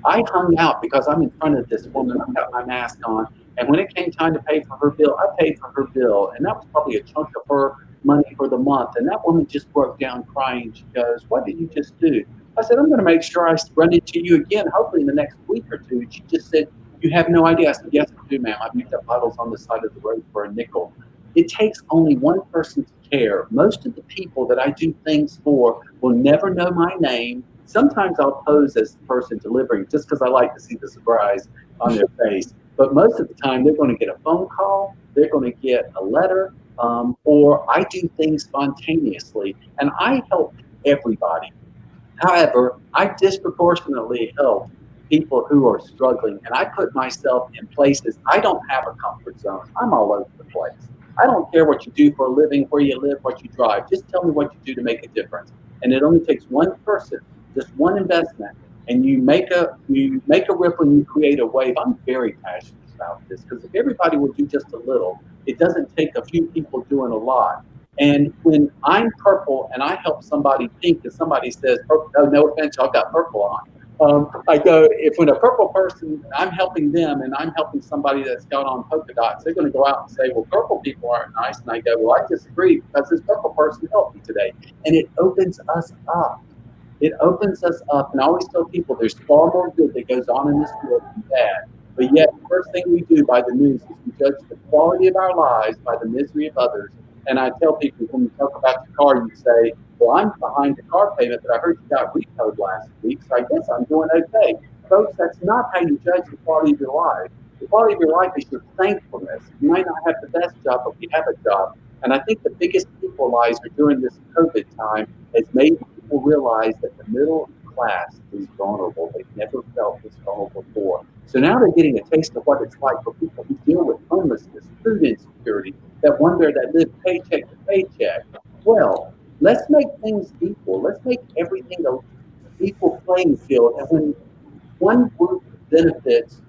I hung out because I'm in front of this woman. I've got my mask on. And when it came time to pay for her bill, I paid for her bill. And that was probably a chunk of her money for the month. And that woman just broke down crying. She goes, what did you just do? I said, I'm going to make sure I run into you again, hopefully in the next week or 2. And she just said, you have no idea. I said, yes, I do, ma'am. I picked up bottles on the side of the road for a nickel. It takes only one person to care. Most of the people that I do things for will never know my name. Sometimes I'll pose as the person delivering just because I like to see the surprise on their face. But most of the time, they're going to get a phone call, they're going to get a letter, or I do things spontaneously, and I help everybody. However, I disproportionately help people who are struggling, and I put myself in places. I don't have a comfort zone. I'm all over the place. I don't care what you do for a living, where you live, what you drive. Just tell me what you do to make a difference. And it only takes one person, just one investment, and you make a ripple and you create a wave. I'm very passionate about this because if everybody would do just a little, it doesn't take a few people doing a lot. And when I'm purple and I help somebody pink and somebody says, oh, no offense, y'all got purple on. I go, when a purple person, I'm helping them and I'm helping somebody that's got on polka dots, they're going to go out and say, well, purple people aren't nice. And I go, well, I disagree because this purple person helped me today. And it opens us up. It opens us up. And I always tell people there's far more good that goes on in this world than bad. But yet, the first thing we do by the news is we judge the quality of our lives by the misery of others. And I tell people when we talk about your car, you say, well, I'm behind the car payment, but I heard you got repoed last week, so I guess I'm doing okay. Folks, that's not how you judge the quality of your life. The quality of your life is your thankfulness. You might not have the best job, but you have a job. And I think the biggest equalizer during this COVID time has made people realize that the middle class is vulnerable. They've never felt this vulnerable before. So now they're getting a taste of what it's like for people who deal with homelessness, food insecurity, that wonder that live paycheck to paycheck. Well, let's make things equal. Let's make everything an equal playing field. And when one group benefits,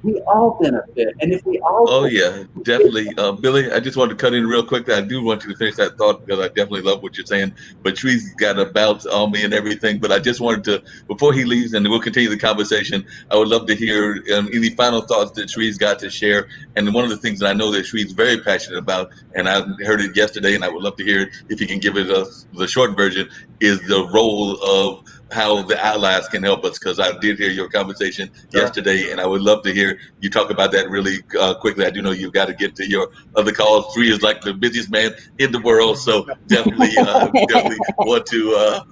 we all benefit. And if we all... Oh, yeah, definitely. Billy, I just wanted to cut in real quick. I do want you to finish that thought because I definitely love what you're saying. But Tree's got a bounce on me and everything. But I just wanted to, before he leaves, and we'll continue the conversation, I would love to hear any final thoughts that Tree's got to share. And one of the things that I know that Tree's very passionate about, and I heard it yesterday, and I would love to hear it if he can give it us the short version, is the role of how the allies can help us, because I did hear your conversation yesterday, and I would love to hear you talk about that really quickly. I do know you've got to get to your other calls. Tree is like the busiest man in the world, so definitely definitely want to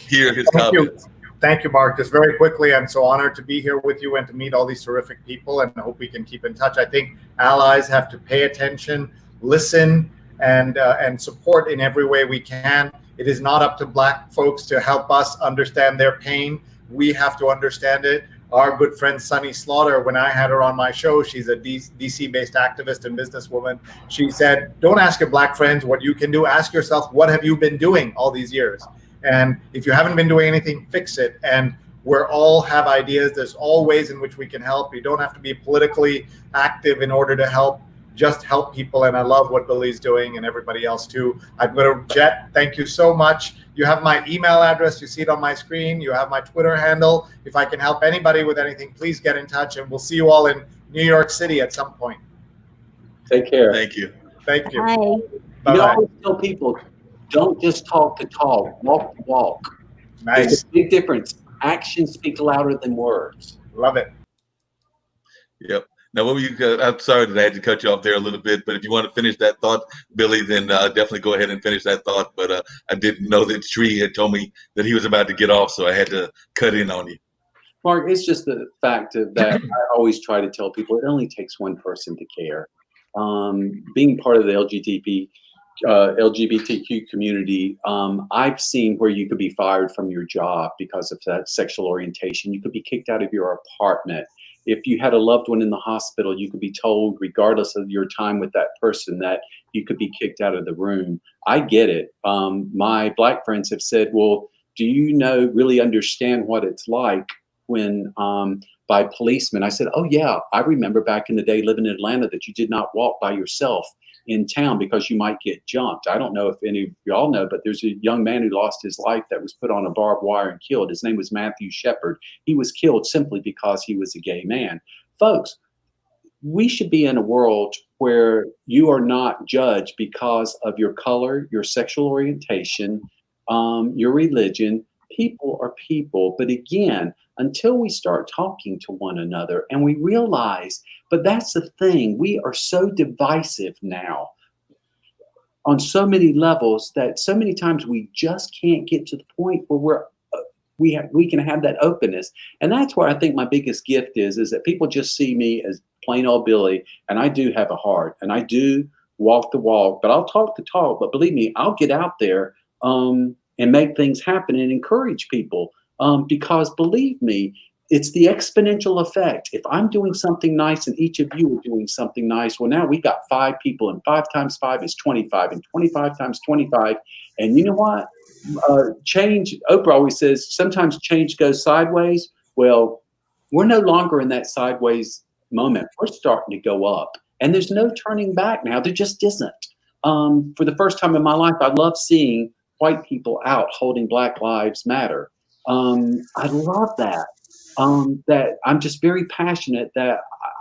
hear his comments. Thank you, Mark. Just very quickly, I'm so honored to be here with you and to meet all these terrific people, and I hope we can keep in touch. I think allies have to pay attention, listen, and support in every way we can. It is not up to Black folks to help us understand their pain. We have to understand it. Our good friend Sunny Slaughter, when I had her on my show, she's a DC-based activist and businesswoman. She said, don't ask your Black friends what you can do. Ask yourself, what have you been doing all these years? And if you haven't been doing anything, fix it. And we all have ideas. There's all ways in which we can help. You don't have to be politically active in order to help. Just help people. And I love what Billy's doing and everybody else too. I'm going to Jet, thank you so much. You have my email address. You see it on my screen. You have my Twitter handle. If I can help anybody with anything, please get in touch. And we'll see you all in New York City at some point. Take care. Thank you. Thank you. Bye. Bye-bye. You always tell people, don't just talk the talk, walk the walk. Nice. There's a big difference. Actions speak louder than words. Love it. Yep. Now, what were you? I'm sorry that I had to cut you off there a little bit, but if you want to finish that thought, Billy, then definitely go ahead and finish that thought. But I didn't know that Sri had told me that he was about to get off, so I had to cut in on you. Mark, it's just the fact of that I always try to tell people it only takes one person to care. Being part of the LGBTQ community, I've seen where you could be fired from your job because of that sexual orientation. You could be kicked out of your apartment. If you had a loved one in the hospital, you could be told, regardless of your time with that person, that you could be kicked out of the room. I get it. My Black friends have said, well, do you really understand what it's like when by policemen? I said, oh yeah, I remember back in the day living in Atlanta that you did not walk by yourself in town because you might get jumped. I don't know if any of y'all know, but there's a young man who lost his life that was put on a barbed wire and killed. His name was Matthew Shepard. He was killed simply because he was a gay man. Folks, we should be in a world where you are not judged because of your color, your sexual orientation, your religion. People are people. But again, until we start talking to one another and we realize, but that's the thing, we are so divisive now on so many levels that so many times we just can't get to the point where we can have that openness. And that's where I think my biggest gift is that people just see me as plain old Billy, and I do have a heart and I do walk the walk, but I'll talk the talk, but believe me, I'll get out there and make things happen and encourage people. Because believe me, it's the exponential effect. If I'm doing something nice and each of you are doing something nice, well, now we got 5 people, and 5 times 5 is 25, and 25 times 25. And you know what? Change, Oprah always says, sometimes change goes sideways. Well, we're no longer in that sideways moment. We're starting to go up. And there's no turning back now. There just isn't. For the first time in my life, I love seeing white people out holding Black Lives Matter. I love that. That I'm just very passionate that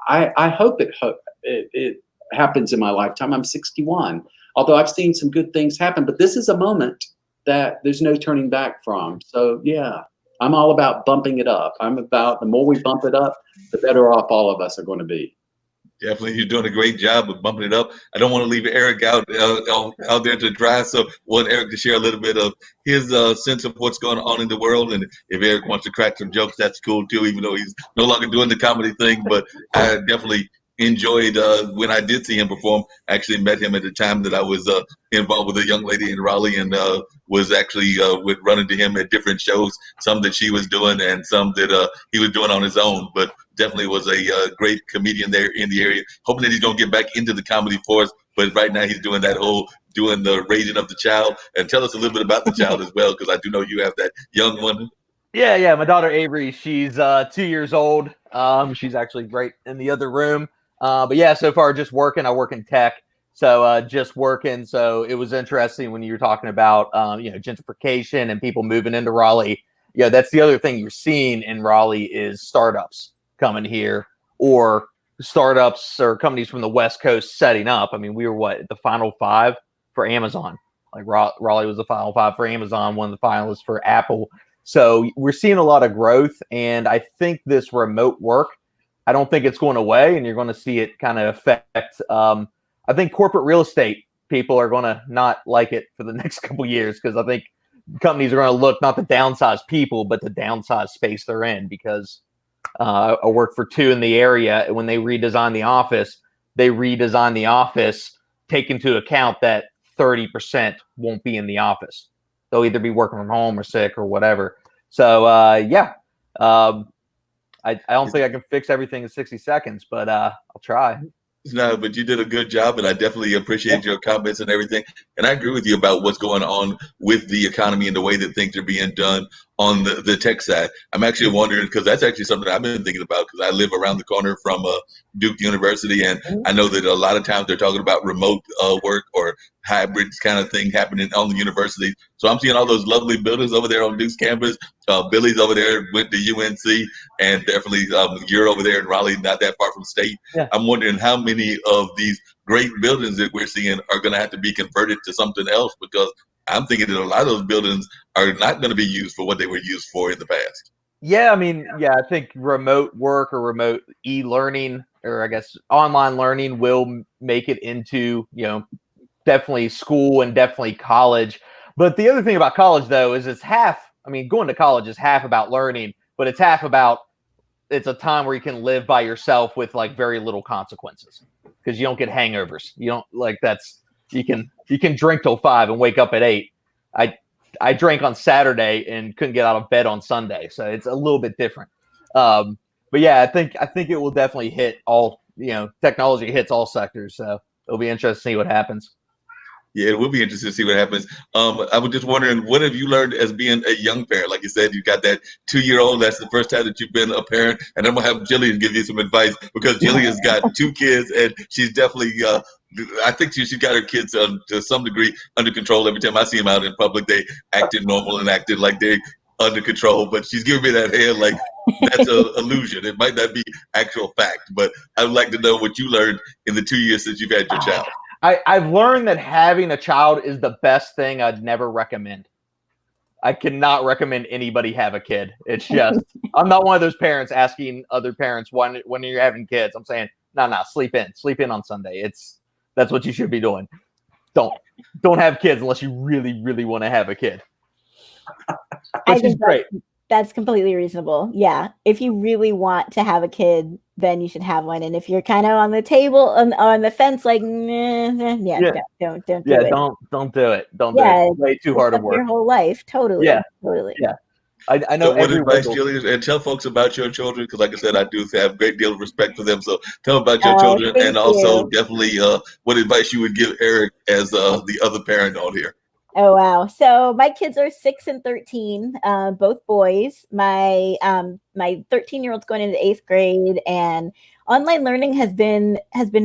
I hope it happens in my lifetime. I'm 61, although I've seen some good things happen, but this is a moment that there's no turning back from. So yeah, I'm all about bumping it up. I'm about the more we bump it up, the better off all of us are going to be. Definitely, you're doing a great job of bumping it up. I don't want to leave Eric out there to dry, so I want Eric to share a little bit of his sense of what's going on in the world. And if Eric wants to crack some jokes, that's cool too, even though he's no longer doing the comedy thing. But I definitely enjoyed when I did see him perform. I actually met him at the time that I was involved with a young lady in Raleigh, and was actually running to him at different shows, some that she was doing and some that he was doing on his own. But definitely was a great comedian there in the area. Hoping that he's going to get back into the comedy force. But right now he's doing doing the raising of the child. And tell us a little bit about the child as well, because I do know you have that young one. Yeah. My daughter Avery, she's 2 years old. She's actually right in the other room. But yeah, so far just working. I work in tech, so just working. So it was interesting when you were talking about gentrification and people moving into Raleigh. Yeah, that's the other thing you're seeing in Raleigh is startups coming here, or startups or companies from the West Coast setting up. I mean, we were the final 5 for Amazon. Like Raleigh was the final 5 for Amazon, one of the finalists for Apple. So we're seeing a lot of growth, and I think this remote work, I don't think it's going away, and you're going to see it kind of affect. I think corporate real estate people are going to not like it for the next couple of years, because I think companies are going to look not to downsize people, but to downsize space they're in. Because I work for 2 in the area, and when they redesign the office, take into account that 30% won't be in the office. They'll either be working from home or sick or whatever. So I don't think I can fix everything in 60 seconds, but I'll try. No, but you did a good job, and I definitely appreciate your comments and everything. And I agree with you about what's going on with the economy and the way that things are being done on the tech side. I'm actually wondering, because that's actually something I've been thinking about, because I live around the corner from Duke University, and I know that a lot of times they're talking about remote work or hybrids kind of thing happening on the university. So I'm seeing all those lovely buildings over there on Duke's campus. Billy's over there, went to UNC, and definitely you're over there in Raleigh, not that far from state. Yeah. I'm wondering how many of these great buildings that we're seeing are going to have to be converted to something else, because I'm thinking that a lot of those buildings are not going to be used for what they were used for in the past. Yeah, I mean, I think remote work or remote e-learning, or I guess online learning, will make it into, definitely school and definitely college. But the other thing about college, though, is it's half. I mean, going to college is half about learning, but it's half about it's a time where you can live by yourself with like very little consequences, because you don't get hangovers. You don't you can drink till 5 and wake up at 8. I drank on Saturday and couldn't get out of bed on Sunday, so it's a little bit different. But yeah, I think it will definitely hit all. Technology hits all sectors, so it'll be interesting to see what happens. Yeah, it will be interesting to see what happens. I was just wondering, what have you learned as being a young parent? Like you said, you got that 2-year-old. That's the first time that you've been a parent. And I'm going to have Jillian give you some advice, because Jillian's got 2 kids, and she's definitely, I think she got her kids to some degree under control. Every time I see them out in public, they acted normal and acted like they're under control. But she's giving me that hand like that's an illusion. It might not be actual fact. But I would like to know what you learned in the 2 years since you've had your child. I've learned that having a child is the best thing. I'd never recommend. I cannot recommend anybody have a kid. It's just, I'm not one of those parents asking other parents when you're having kids. I'm saying, no, sleep in on Sunday. That's what you should be doing. Don't have kids unless you really, really want to have a kid. But she's great. That's completely reasonable. Yeah. If you really want to have a kid, then you should have one. And if you're kind of on the table on the fence, like, don't do it. Don't do it. Don't do it. It's way too hard of work. Your whole life. Totally. Yeah. Totally. Yeah. I know. So what advice, Julian, and tell folks about your children, because like I said, I do have a great deal of respect for them. So tell them about your children, and also definitely what advice you would give Eric as the other parent on here. Oh, wow. So my kids are 6 and 13, both boys. My 13-year-old's going into 8th grade, and online learning has been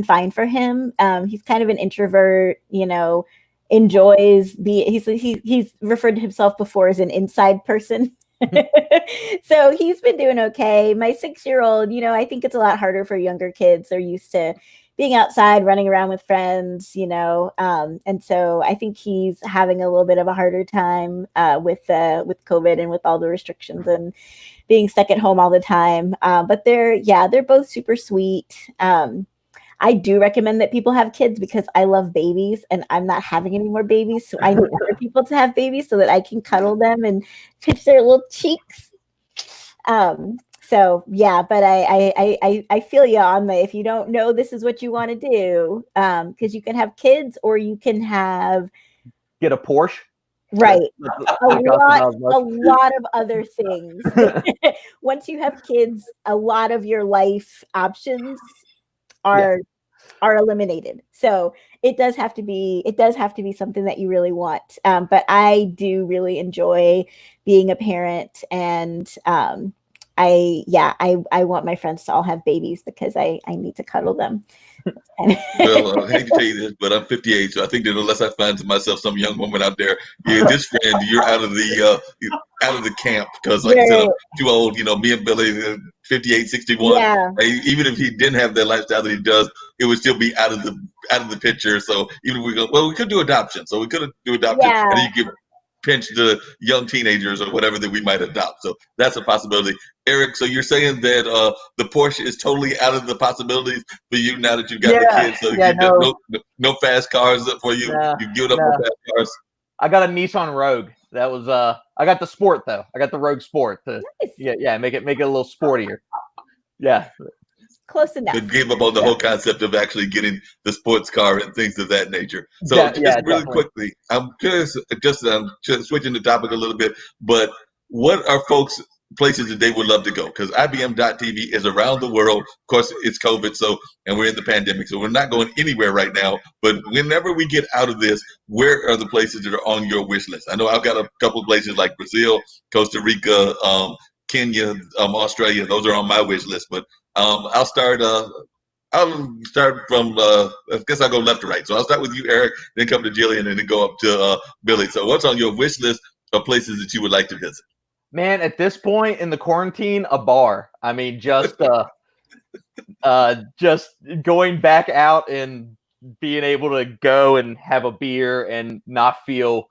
fine for him. He's kind of an introvert, enjoys he's referred to himself before as an inside person. So he's been doing okay. My 6-year-old, I think it's a lot harder for younger kids. They're used to being outside, running around with friends, and so I think he's having a little bit of a harder time with COVID and with all the restrictions and being stuck at home all the time. But they're both super sweet. I do recommend that people have kids, because I love babies and I'm not having any more babies. So I need other people to have babies so that I can cuddle them and pinch their little cheeks. So yeah, but I feel you on the, if you don't know this is what you want to do, because you can have kids or you can get a Porsche. Right. A lot of other things. Once you have kids, a lot of your life options are eliminated. So it does have to be something that you really want. But I do really enjoy being a parent, and I want my friends to all have babies because I need to cuddle them. Well, I hate to tell you this, but I'm 58, so I think that unless I find myself some young woman out there, this friend, you're out of the camp, because like I said, I'm too old. Me and Billy, 58, 61. Yeah. Even if he didn't have that lifestyle that he does, it would still be out of the picture. So even if we could do adoption. So we could do adoption, and you could pinch the young teenagers or whatever that we might adopt. So that's a possibility. Eric, so you're saying that the Porsche is totally out of the possibilities for you now that you've got the kids? So no fast cars for you? You give it up for fast cars? I got a Nissan Rogue. That was I got the sport though. I got the Rogue Sport to Nice. make it a little sportier. Yeah. Close enough. But gave up on the whole concept of actually getting the sports car and things of that nature. So Yeah, just really definitely. quickly, I'm curious, just switching the topic a little bit, but what are folks places that they would love to go? Because IBM.TV is around the world. Of course, it's COVID, and we're in the pandemic, so we're not going anywhere right now. But whenever we get out of this, where are the places that are on your wish list? I know I've got a couple of places like Brazil, Costa Rica, Kenya, Australia. Those are on my wish list. But I'll start. I'll start from. I guess I'll go left to right. So I'll start with you, Eric, then come to Jillian, and then go up to Billy. So what's on your wish list of places that you would like to visit? Man, at this point in the quarantine, a bar. I mean, just going back out and being able to go and have a beer and not feel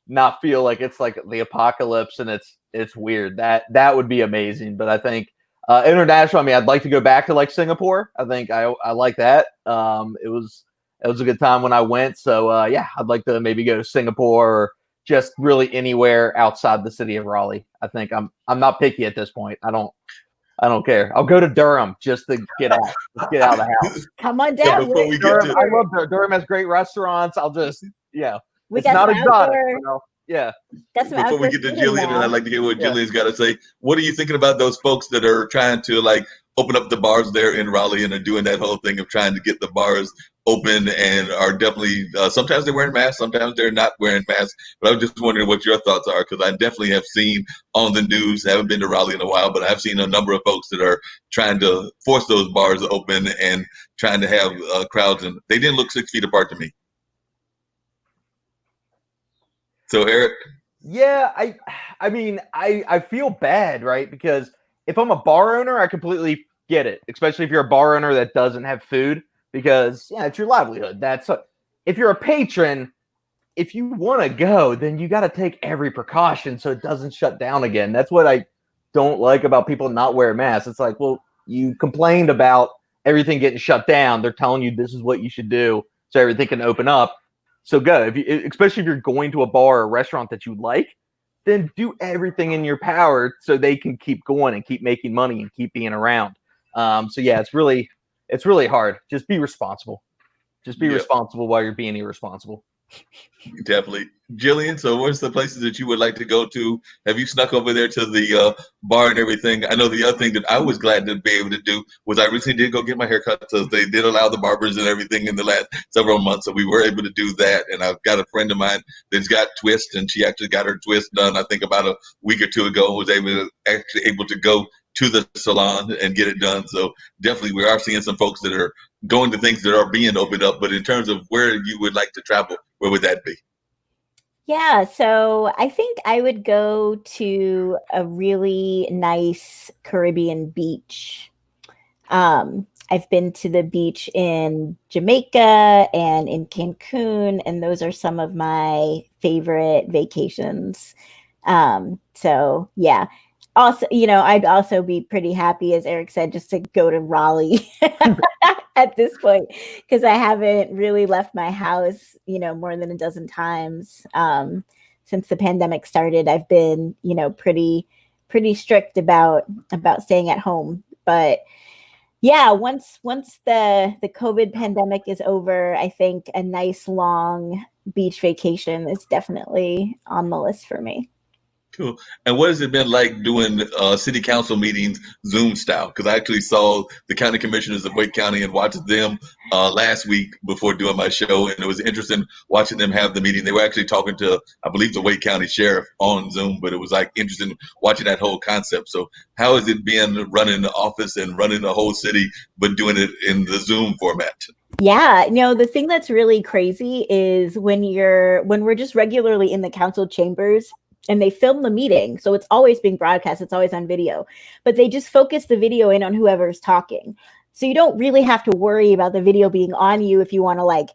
like it's like the apocalypse and it's weird. That would be amazing. But I think international. I mean, I'd like to go back to like Singapore. I think I like that. It was a good time when I went. So yeah, I'd like to maybe go to Singapore or just really anywhere outside the city of Raleigh. I think I'm not picky at this point. I don't care. I'll go to Durham just to get out. Just get out of the house. Come on down. before we Durham, get I love Durham. Durham has great restaurants. I'll just We it's got not some exotic. outdoor- You know? Yeah. Got some before we outdoor get to food in Jillian, and now. I'd like to hear what Yeah. Jillian's got to say. What are you thinking about those folks that are trying to like open up the bars there in Raleigh and are doing that whole thing of trying to get the bars open and are definitely sometimes they're wearing masks, sometimes they're not wearing masks. But I was just wondering what your thoughts are, because I definitely have seen on the news, haven't been to Raleigh in a while, but I've seen a number of folks that are trying to force those bars open and trying to have crowds, and they didn't look 6 feet apart to me. So Eric, Yeah, I mean, I feel bad, right? Because if I'm a bar owner, I completely get it, especially if you're a bar owner that doesn't have food, because yeah, it's your livelihood. If you're a patron, if you want to go, then you got to take every precaution so it doesn't shut down again. That's what I don't like about people not wearing masks. It's like, well, you complained about everything getting shut down. They're telling you this is what you should do so everything can open up. So go. Especially if you're going to a bar or a restaurant that you like, then do everything in your power so they can keep going and keep making money and keep being around. So yeah, it's really hard. Just be responsible. Just be responsible while you're being irresponsible. definitely. Jillian, so where's the places that you would like to go to? Have you snuck over there to the bar and everything? I know the other thing that I was glad to be able to do was I recently did go get my hair cut, so they did allow the barbers and everything in the last several months, so we were able to do that. And I've got a friend of mine that's got twists, and she actually got her twist done, I think about a week or two ago, was actually able to go to the salon and get it done. So definitely we are seeing some folks that are going to things that are being opened up. But in terms of where you would like to travel, where would that be? Yeah, so I think I would go to a really nice Caribbean beach. I've been to the beach in Jamaica and in Cancun, and those are some of my favorite vacations. So yeah. Also, I'd also be pretty happy, as Eric said, just to go to Raleigh at this point, because I haven't really left my house, more than a dozen times since the pandemic started. I've been, pretty strict about staying at home. But yeah, once the COVID pandemic is over, I think a nice long beach vacation is definitely on the list for me. Cool. And what has it been like doing city council meetings Zoom style? Because I actually saw the county commissioners of Wake County and watched them last week before doing my show, and it was interesting watching them have the meeting. They were actually talking to, I believe, the Wake County sheriff on Zoom, but it was like interesting watching that whole concept. So how has it been running the office and running the whole city, but doing it in the Zoom format? Yeah, the thing that's really crazy is when we're just regularly in the council chambers, and they film the meeting. So it's always being broadcast. It's always on video, but they just focus the video in on whoever's talking. So you don't really have to worry about the video being on you if you want to like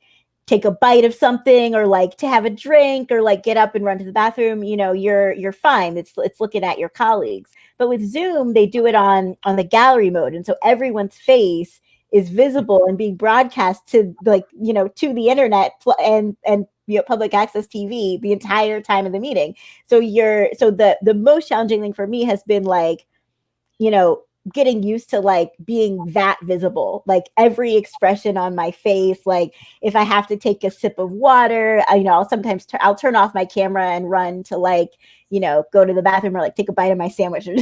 take a bite of something or like to have a drink or like get up and run to the bathroom. You're fine. It's looking at your colleagues. But with Zoom, they do it on the gallery mode. And so everyone's face is visible and being broadcast to, like, you know, to the internet and you know, public access TV the entire time of the meeting. So the most challenging thing for me has been, like, you know, getting used to, like, being that visible, like every expression on my face. Like if I have to take a sip of water, you know, I'll turn off my camera and run to, like, you know, go to the bathroom or like take a bite of my sandwich or,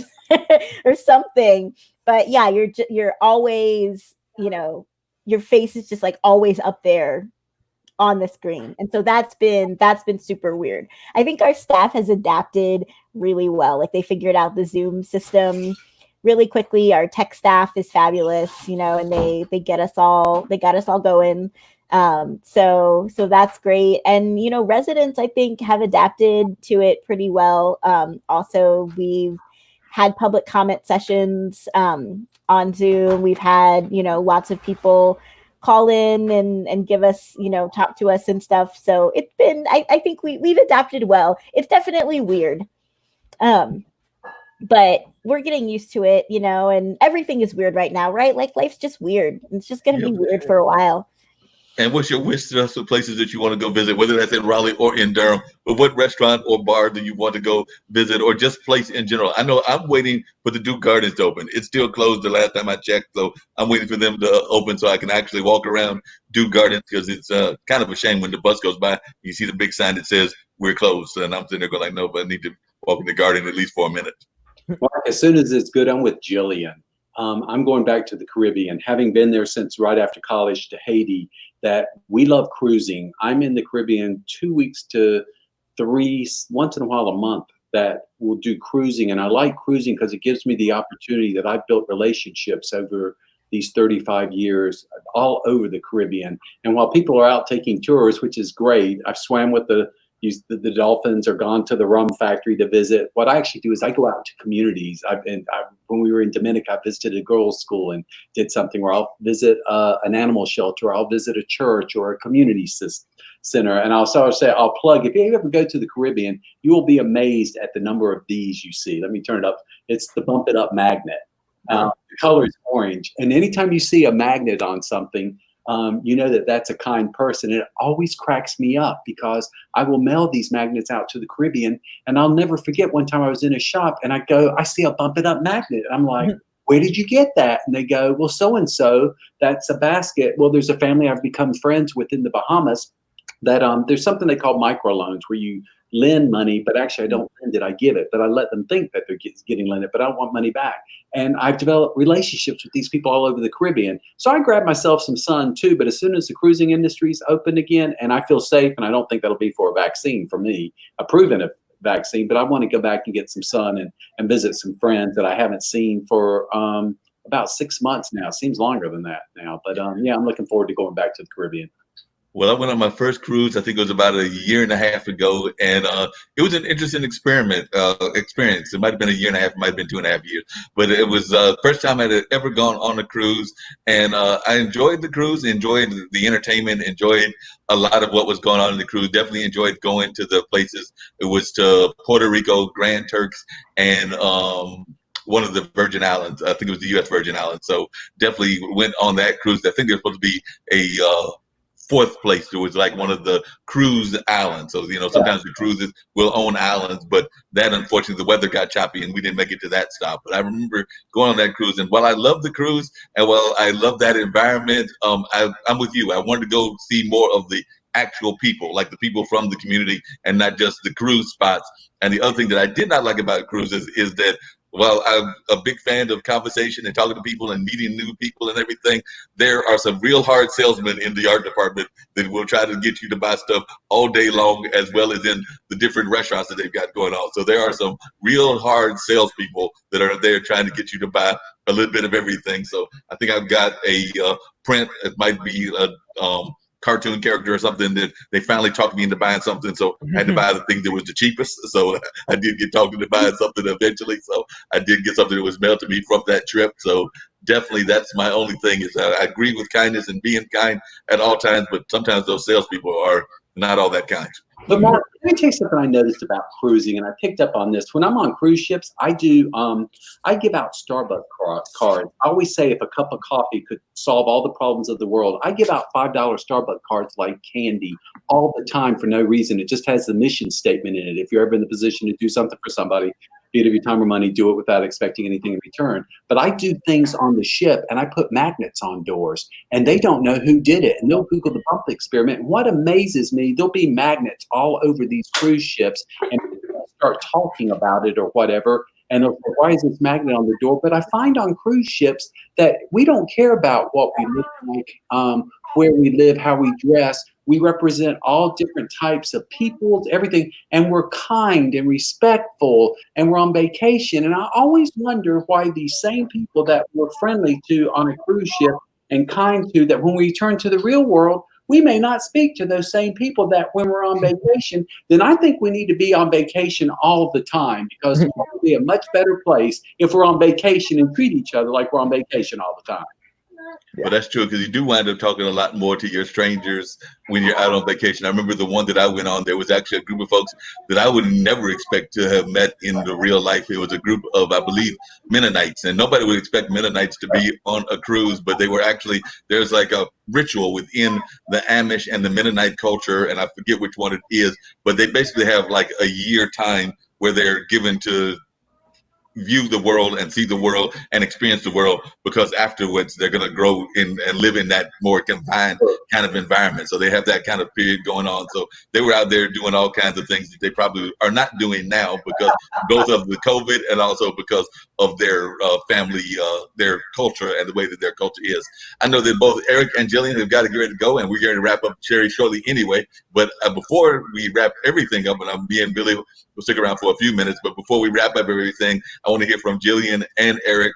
or something. But yeah, you're always, you know, your face is just like always up there on the screen. And so that's been super weird. I think our staff has adapted really well. Like they figured out the Zoom system really quickly. Our tech staff is fabulous, you know, and they got us all going. So that's great. And, you know, residents, I think, have adapted to it pretty well. Also, we've had public comment sessions on Zoom. We've had, you know, lots of people call in and give us, you know, talk to us and stuff. So it's been, I think we've adapted well. It's definitely weird. But we're getting used to it, you know, and everything is weird right now, right? Like life's just weird. It's just going to be weird for a while. And what's your wish list of places that you want to go visit, whether that's in Raleigh or in Durham? But what restaurant or bar do you want to go visit, or just place in general? I know I'm waiting for the Duke Gardens to open. It's still closed the last time I checked, so I'm waiting for them to open so I can actually walk around Duke Gardens, because it's kind of a shame when the bus goes by, you see the big sign that says we're closed, and I'm sitting there going like, no, but I need to walk in the garden at least for a minute. Mark, as soon as it's good, I'm with Jillian. I'm going back to the Caribbean, having been there since right after college to Haiti, that we love cruising. I'm in the Caribbean 2 weeks to 3, once in a while a month, that we'll do cruising. And I like cruising because it gives me the opportunity that I've built relationships over these 35 years all over the Caribbean. And while people are out taking tours, which is great, I've swam with the dolphins or gone to the rum factory to visit. What I actually do is I go out to communities. When we were in Dominica, I visited a girls' school and did something where I'll visit an animal shelter, or I'll visit a church or a community center. And I'll plug, if you ever go to the Caribbean, you will be amazed at the number of these you see. Let me turn it up. It's the Bump It Up magnet. The color is orange. And anytime you see a magnet on something, you know that's a kind person. And it always cracks me up because I will mail these magnets out to the Caribbean, and I'll never forget one time I was in a shop and I see a Bump It Up magnet. I'm like, where did you get that? And they go, well, so-and-so, that's a basket. Well, there's a family I've become friends with in the Bahamas that there's something they call microloans, where you lend money, but actually I don't lend it, I give it, but I let them think that they're getting lended, but I want money back. And I've developed relationships with these people all over the Caribbean. So I grabbed myself some sun too, but as soon as the cruising industry's open again, and I feel safe, and I don't think that'll be for a vaccine for me, a proven vaccine, but I want to go back and get some sun and visit some friends that I haven't seen for about 6 months now. Seems longer than that now, but yeah, I'm looking forward to going back to the Caribbean. Well, I went on my first cruise, I think it was about a year and a half ago, and it was an interesting experience. It might have been a year and a half, it might have been 2.5 years, but it was the first time I had ever gone on a cruise, and I enjoyed the cruise, enjoyed the entertainment, enjoyed a lot of what was going on in the cruise, definitely enjoyed going to the places. It was to Puerto Rico, Grand Turks, and one of the Virgin Islands. I think it was the U.S. Virgin Islands, so definitely went on that cruise. I think there's supposed to be a fourth place. It was like one of the cruise islands. So, you know, sometimes the cruises will own islands, but that, unfortunately, the weather got choppy and we didn't make it to that stop. But I remember going on that cruise, and while I love the cruise and while I love that environment, I'm with you. I wanted to go see more of the actual people, like the people from the community, and not just the cruise spots. And the other thing that I did not like about cruises is that, well, I'm a big fan of conversation and talking to people and meeting new people and everything. There are some real hard salesmen in the art department that will try to get you to buy stuff all day long, as well as in the different restaurants that they've got going on. So there are some real hard salespeople that are there trying to get you to buy a little bit of everything. So I think I've got a print. It might be a cartoon character or something that they finally talked me into buying something. So I had to buy the thing that was the cheapest. So I did get talked into buying something eventually. So I did get something that was mailed to me from that trip. So definitely that's my only thing is I agree with kindness and being kind at all times, but sometimes those salespeople are not all that kind. But Mark, let me tell you something I noticed about cruising, and I picked up on this. When I'm on cruise ships, I give out Starbucks cards. I always say if a cup of coffee could solve all the problems of the world, I give out $5 Starbucks cards like candy all the time for no reason. It just has the mission statement in it. If you're ever in the position to do something for somebody, be it of your time or money, do it without expecting anything in return. But I do things on the ship, and I put magnets on doors, and they don't know who did it. And they'll Google the bump experiment. And what amazes me, there'll be magnets all over these cruise ships, and people start talking about it or whatever. And they'll say, why is this magnet on the door? But I find on cruise ships that we don't care about what we look like, where we live, how we dress. We represent all different types of people, everything, and we're kind and respectful, and we're on vacation. And I always wonder why these same people that we're friendly to on a cruise ship and kind to, that when we turn to the real world, we may not speak to those same people that when we're on vacation. Then I think we need to be on vacation all the time, because it will be a much better place if we're on vacation and treat each other like we're on vacation all the time. Well, that's true, because you do wind up talking a lot more to your strangers when you're out on vacation. I remember the one that I went on, there was actually a group of folks that I would never expect to have met in the real life. It was a group of, I believe, Mennonites, and nobody would expect Mennonites to be on a cruise, but they were actually, there's like a ritual within the Amish and the Mennonite culture, and I forget which one it is, but they basically have like a year time where they're given to view the world and see the world and experience the world, because afterwards they're going to grow in and live in that more confined kind of environment. So they have that kind of period going on. So they were out there doing all kinds of things that they probably are not doing now, because both of the COVID and also because of their family, their culture and the way that their culture is. I know that both Eric and Jillian have got to get ready to go, and we're going to wrap up Sherry shortly anyway. But before we wrap everything up, and me and Billy will stick around for a few minutes, but before we wrap up everything, I want to hear from Jillian and Eric.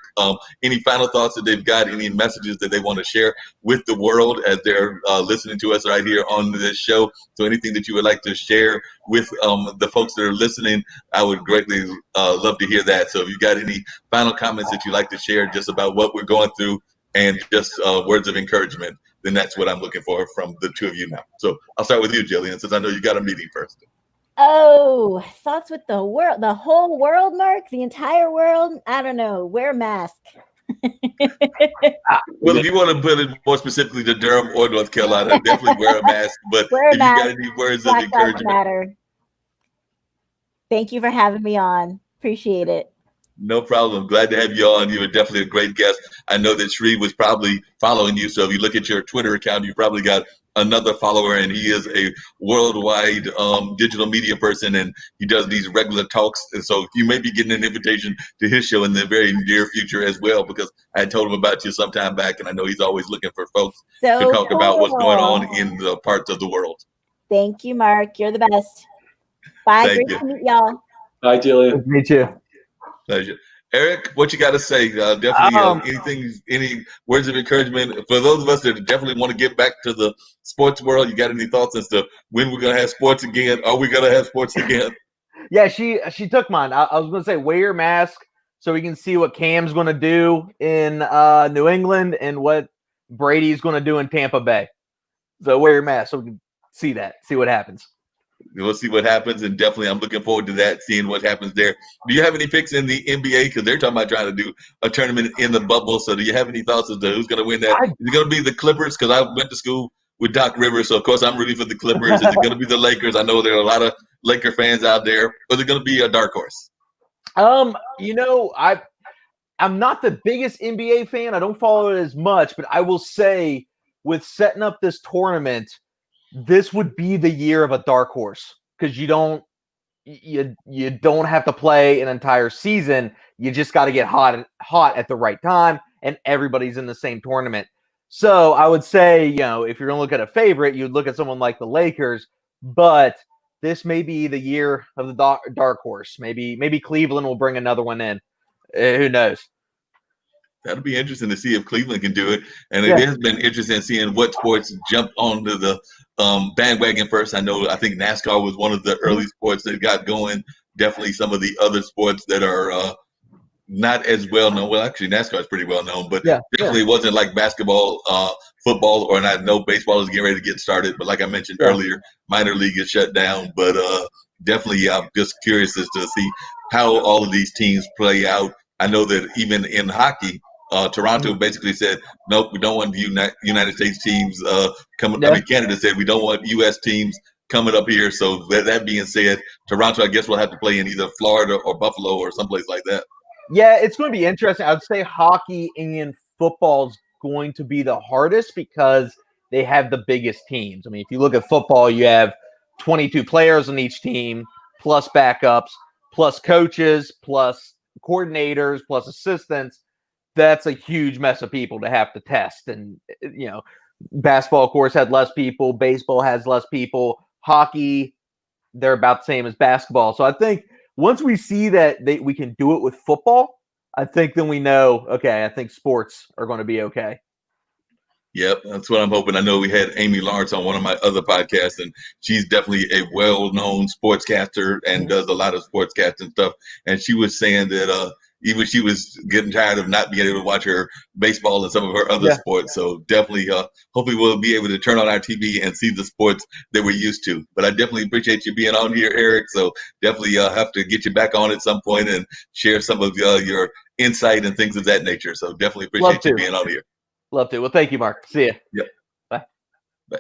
Any final thoughts that they've got, any messages that they want to share with the world as they're listening to us right here on this show? So anything that you would like to share with the folks that are listening, I would greatly love to hear that. So if you got any final comments that you'd like to share just about what we're going through and just words of encouragement, then that's what I'm looking for from the two of you now. So I'll start with you, Jillian, since I know you got a meeting first. Oh, thoughts with the world, the whole world, Mark, the entire world. I don't know. Wear a mask. Well, if you want to put it more specifically to Durham or North Carolina, definitely wear a mask. But Wear a if mask. you got any words of Black Lives encouragement, Matter. Thank you for having me on. Appreciate it. no problem. Glad to have you on. You were definitely a great guest. I know that Sri was probably following you. So if you look at your Twitter account, you probably got another follower, and he is a worldwide digital media person, and he does these regular talks. And so you may be getting an invitation to his show in the very near future as well, because I told him about you some time back, and I know he's always looking for folks to talk about what's going on in the parts of the world. Thank you, Mark. You're the best. Bye. Thank Great you. to meet y'all. Bye, Jillian. Me too. Pleasure. Eric, what you got to say? Definitely anything, any words of encouragement for those of us that definitely want to get back to the sports world? You got any thoughts as to when we're going to have sports again? Are we going to have sports again? Yeah, she took mine. I was going to say, wear your mask so we can see what Cam's going to do in New England and what Brady's going to do in Tampa Bay. So wear your mask so we can see what happens. We'll see what happens, and definitely I'm looking forward to that, seeing what happens there. Do you have any picks in the NBA? Because they're talking about trying to do a tournament in the bubble. So do you have any thoughts as to who's going to win that? Is it going to be the Clippers? Because I went to school with Doc Rivers, so of course I'm rooting for the Clippers. Is it going to be the Lakers? I know there are a lot of Laker fans out there. Or is it going to be a dark horse? I'm not the biggest NBA fan. I don't follow it as much, but I will say, with setting up this tournament, this would be the year of a dark horse, because you don't have to play an entire season. You just got to get hot at the right time, and everybody's in the same tournament. So I would say, if you're going to look at a favorite, you'd look at someone like the Lakers, but this may be the year of the dark horse. Maybe Cleveland will bring another one in. Who knows? That'll be interesting to see if Cleveland can do it. And it has been interesting seeing what sports jumped onto the bandwagon first. I think NASCAR was one of the early sports that got going. Definitely some of the other sports that are not as well known. Well, actually, NASCAR is pretty well known, but Yeah, definitely wasn't like basketball, football, or I know baseball is getting ready to get started. But like I mentioned earlier, minor league is shut down. But definitely, I'm just curious as to see how all of these teams play out. I know that even in hockey, Toronto basically said, nope, we don't want United States teams coming. I mean, Canada said we don't want U.S. teams coming up here. So that being said, Toronto, I guess, will have to play in either Florida or Buffalo or someplace like that. Yeah, it's going to be interesting. I would say hockey and football is going to be the hardest because they have the biggest teams. I mean, if you look at football, you have 22 players on each team, plus backups, plus coaches, plus coordinators, plus assistants. That's a huge mess of people to have to test. And, basketball, of course, had less people. Baseball has less people. Hockey, they're about the same as basketball. So I think once we see that we can do it with football, I think then we know, okay, I think sports are going to be okay. Yep, that's what I'm hoping. I know we had Amy Lawrence on one of my other podcasts, and she's definitely a well-known sportscaster and does a lot of sportscasting stuff. And she was saying that even she was getting tired of not being able to watch her baseball and some of her other sports. So definitely, hopefully we'll be able to turn on our TV and see the sports that we're used to. But I definitely appreciate you being on here, Eric. So definitely have to get you back on at some point and share some of your insight and things of that nature. So definitely appreciate you being on here. Love to. Well, thank you, Mark. See you. Yep. Bye. Bye.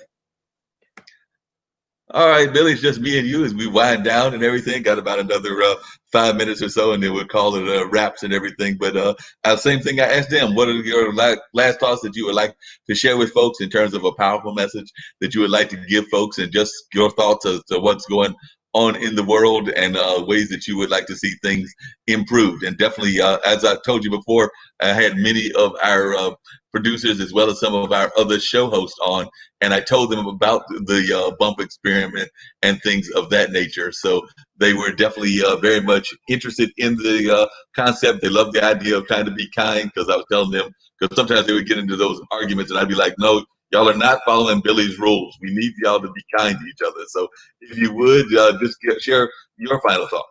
All right, Billy, it's just me and you as we wind down and everything. Got about another 5 minutes or so, and then we'll call it wraps and everything. But same thing I asked them. What are your last thoughts that you would like to share with folks in terms of a powerful message that you would like to give folks, and just your thoughts as to what's going on in the world and ways that you would like to see things improved? And definitely, as I told you before, I had many of our producers as well as some of our other show hosts on, and I told them about the bump experiment and things of that nature. So they were definitely very much interested in the concept. They loved the idea of trying to be kind, because I was telling them, because sometimes they would get into those arguments and I'd be like, no, y'all are not following Billy's rules. We need y'all to be kind to each other. So if you would just share your final thoughts.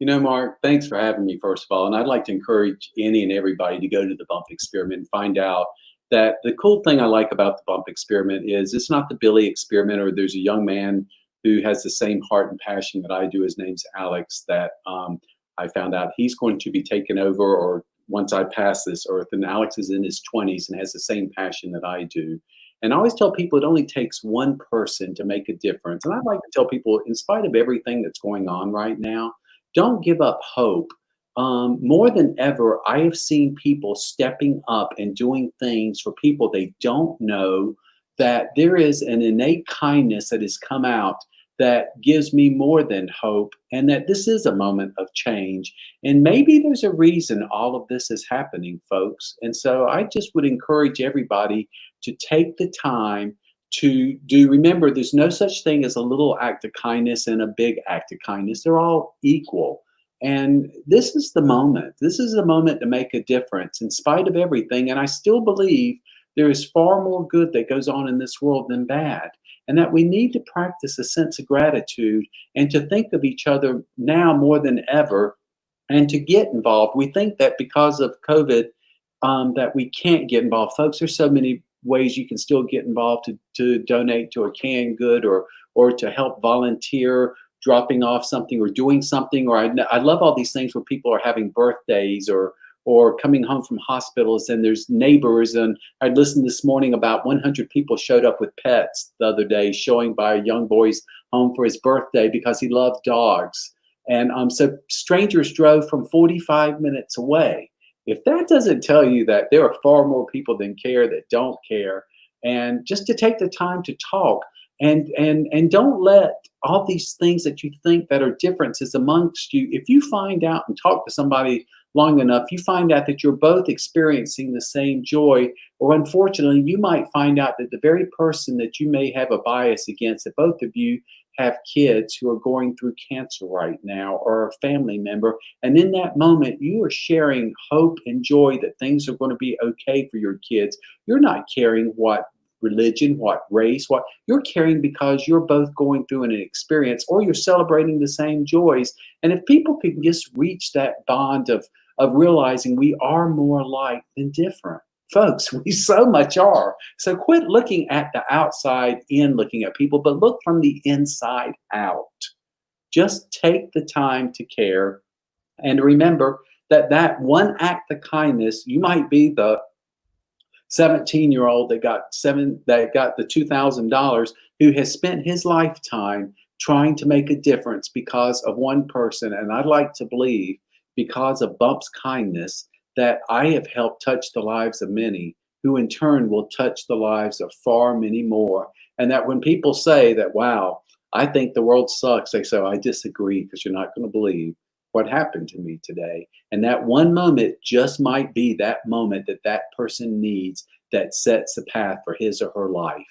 Mark, thanks for having me, first of all. And I'd like to encourage any and everybody to go to the bump experiment and find out that the cool thing I like about the bump experiment is it's not the Billy experiment, or there's a young man who has the same heart and passion that I do. His name's Alex, that I found out he's going to be taken over, or once I pass this earth. And Alex is in his 20s and has the same passion that I do. And I always tell people it only takes one person to make a difference. And I'd like to tell people, in spite of everything that's going on right now, don't give up hope. More than ever, I have seen people stepping up and doing things for people they don't know, that there is an innate kindness that has come out that gives me more than hope, and that this is a moment of change. And maybe there's a reason all of this is happening, folks. And so I just would encourage everybody to take the time to remember, there's no such thing as a little act of kindness and a big act of kindness. They're all equal. And this is the moment. This is the moment to make a difference in spite of everything. And I still believe there is far more good that goes on in this world than bad. And that we need to practice a sense of gratitude and to think of each other now more than ever, and to get involved. We think that because of COVID, that we can't get involved. Folks, there's so many ways you can still get involved, to donate to a canned good, or to help volunteer, dropping off something or doing something. Or I love all these things where people are having birthdays or coming home from hospitals, and there's neighbors. And I listened this morning about 100 people showed up with pets the other day, showing by a young boy's home for his birthday because he loved dogs. And so strangers drove from 45 minutes away. If that doesn't tell you that there are far more people than care that don't care, and just to take the time to talk, and don't let all these things that you think that are differences amongst you, if you find out and talk to somebody long enough, you find out that you're both experiencing the same joy. Or unfortunately, you might find out that the very person that you may have a bias against, that both of you have kids who are going through cancer right now, or a family member. And in that moment, you are sharing hope and joy that things are going to be okay for your kids. You're not caring what religion, what race, what you're caring, because you're both going through an experience, or you're celebrating the same joys. And if people could just reach that bond of of realizing we are more alike than different. Folks, we so much are. So quit looking at the outside in, looking at people, but look from the inside out. Just take the time to care and remember that one act of kindness, you might be the 17-year-old that got the $2,000 who has spent his lifetime trying to make a difference because of one person. And I'd like to believe because of Bump's kindness that I have helped touch the lives of many who in turn will touch the lives of far many more. And that when people say that, wow, I think the world sucks, they say, I disagree, because you're not going to believe what happened to me today. And that one moment just might be that moment that that person needs that sets the path for his or her life.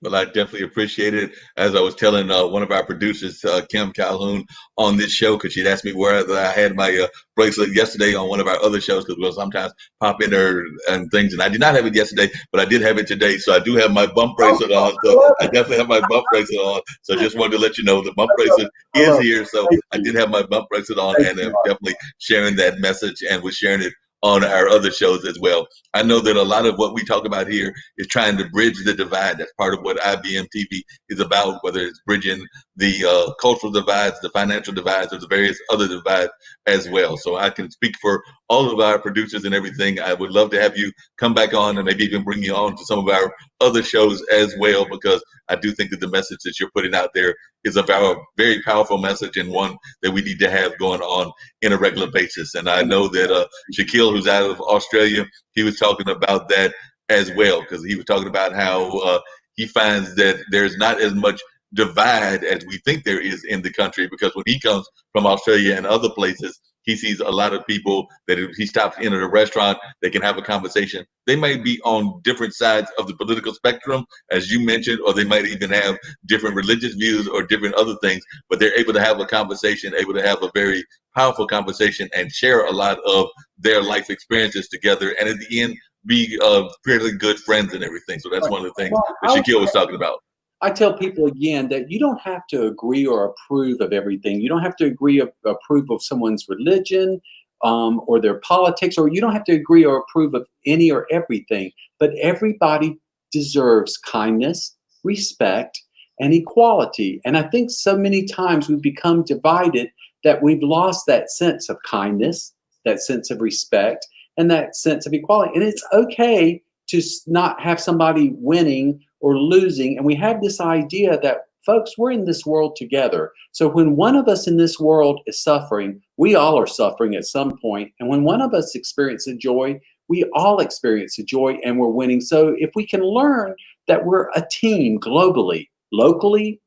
Well, I definitely appreciate it. As I was telling one of our producers, Kim Calhoun, on this show, because she'd asked me where I had my bracelet yesterday on one of our other shows, because we'll sometimes pop in there and things. And I did not have it yesterday, but I did have it today. So I do have my bump bracelet on. So I definitely have my bump bracelet on. So just wanted to let you know the bump bracelet is here. So I did have my bump bracelet on, and I'm definitely sharing that message, and we're sharing it on our other shows as well. I know that a lot of what we talk about here is trying to bridge the divide. That's part of what IBM TV is about, whether it's bridging the cultural divides, the financial divides, or the various other divides as well. So I can speak for all of our producers and everything. I would love to have you come back on and maybe even bring you on to some of our other shows as well, because I do think that the message that you're putting out there is a very powerful message, and one that we need to have going on in a regular basis. And I know that Shaquille, who's out of Australia, he was talking about that as well, because he was talking about how he finds that there's not as much divide as we think there is in the country, because when he comes from Australia and other places, he sees a lot of people that if he stops in at a restaurant, they can have a conversation. They might be on different sides of the political spectrum, as you mentioned, or they might even have different religious views or different other things, but they're able to have a conversation, able to have a very powerful conversation and share a lot of their life experiences together. And at the end, be fairly good friends and everything. So that's one of the things that Shaquille was talking about. I tell people again that you don't have to agree or approve of everything. You don't have to agree or approve of someone's religion or their politics, or you don't have to agree or approve of any or everything. But everybody deserves kindness, respect, and equality. And I think so many times we've become divided that we've lost that sense of kindness, that sense of respect, and that sense of equality. And it's okay to not have somebody winning or losing. And we have this idea that, folks, we're in this world together. So when one of us in this world is suffering, we all are suffering at some point. And when one of us experiences joy, we all experience the joy, and we're winning. So if we can learn that we're a team globally, locally,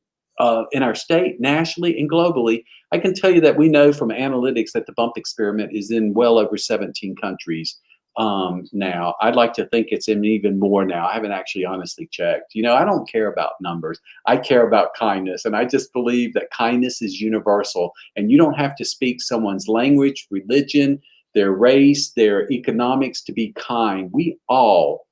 in our state, nationally, and globally, I can tell you that we know from analytics that the bump experiment is in well over 17 countries. Now, I'd like to think it's in even more now. I haven't actually honestly checked. You know, I don't care about numbers. I care about kindness. And I just believe that kindness is universal. And you don't have to speak someone's language, religion, their race, their economics to be kind. We all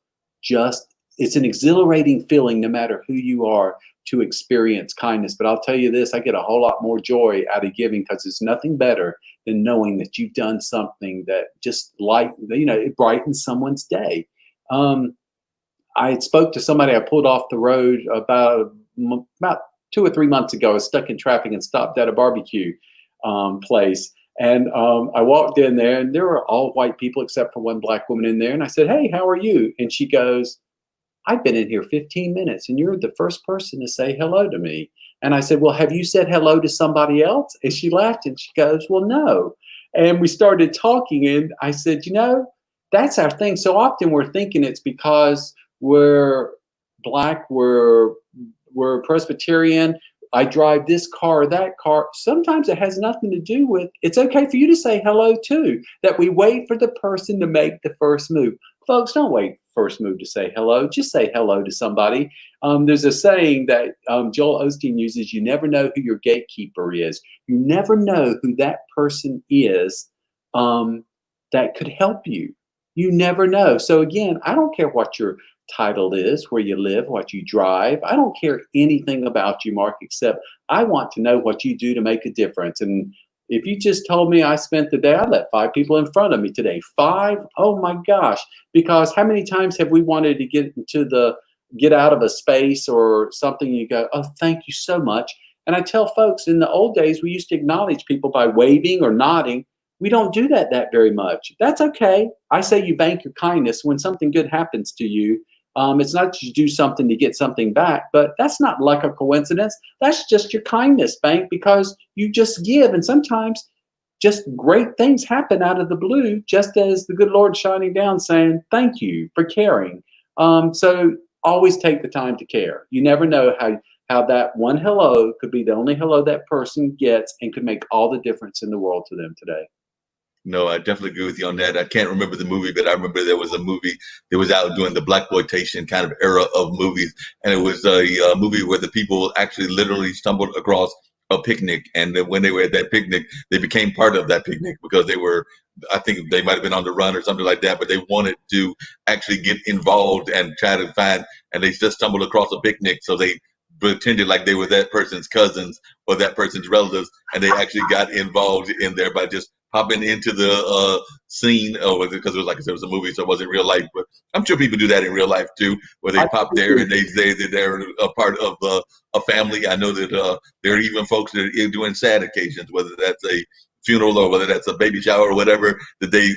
it's an exhilarating feeling, no matter who you are, to experience kindness. But I'll tell you this, I get a whole lot more joy out of giving, because there's nothing better than knowing that you've done something that just it brightens someone's day. I spoke to somebody I pulled off the road about 2 or 3 months ago. I was stuck in traffic and stopped at a barbecue place. And I walked in there, and there were all white people except for one black woman in there. And I said, "Hey, how are you?" And she goes, "I've been in here 15 minutes and you're the first person to say hello to me." And I said, "Well, have you said hello to somebody else?" And she laughed and she goes, "Well, no." And we started talking, and I said, that's our thing. So often we're thinking it's because we're black, we're Presbyterian, I drive this car or that car. Sometimes it has nothing to do with, it's okay for you to say hello too, that we wait for the person to make the first move. Folks, don't wait first move to say hello. Just say hello to somebody. There's a saying that Joel Osteen uses: you never know who your gatekeeper is. You never know who that person is that could help you. You never know. So again, I don't care what your title is, where you live, what you drive. I don't care anything about you, Mark, except I want to know what you do to make a difference. And If you just told me I spent the day, I let 5 people in front of me today. 5? Oh my gosh. Because how many times have we wanted to get out of a space or something? You go, oh, thank you so much. And I tell folks, in the old days, we used to acknowledge people by waving or nodding. We don't do that very much. That's okay. I say you bank your kindness when something good happens to you. It's not that you do something to get something back, but that's not like a coincidence. That's just your kindness bank, because you just give. And sometimes just great things happen out of the blue, just as the good Lord shining down saying, thank you for caring. So always take the time to care. You never know how that one hello could be the only hello that person gets and could make all the difference in the world to them today. No, I definitely agree with you on that. I can't remember the movie, but I remember there was a movie that was out during the blaxploitation kind of era of movies, and it was a movie where the people actually literally stumbled across a picnic, and then when they were at that picnic, they became part of that picnic because they were, I think they might have been on the run or something like that, but they wanted to actually get involved and try to find, and they just stumbled across a picnic, so they pretended like they were that person's cousins or that person's relatives, and they actually got involved in there by just popping into the scene, because it was like I said, it was a movie, so it wasn't real life. But I'm sure people do that in real life too, where they pop there and they say that they're a part of a family. I know that there are even folks that are doing sad occasions, whether that's a funeral or whether that's a baby shower or whatever,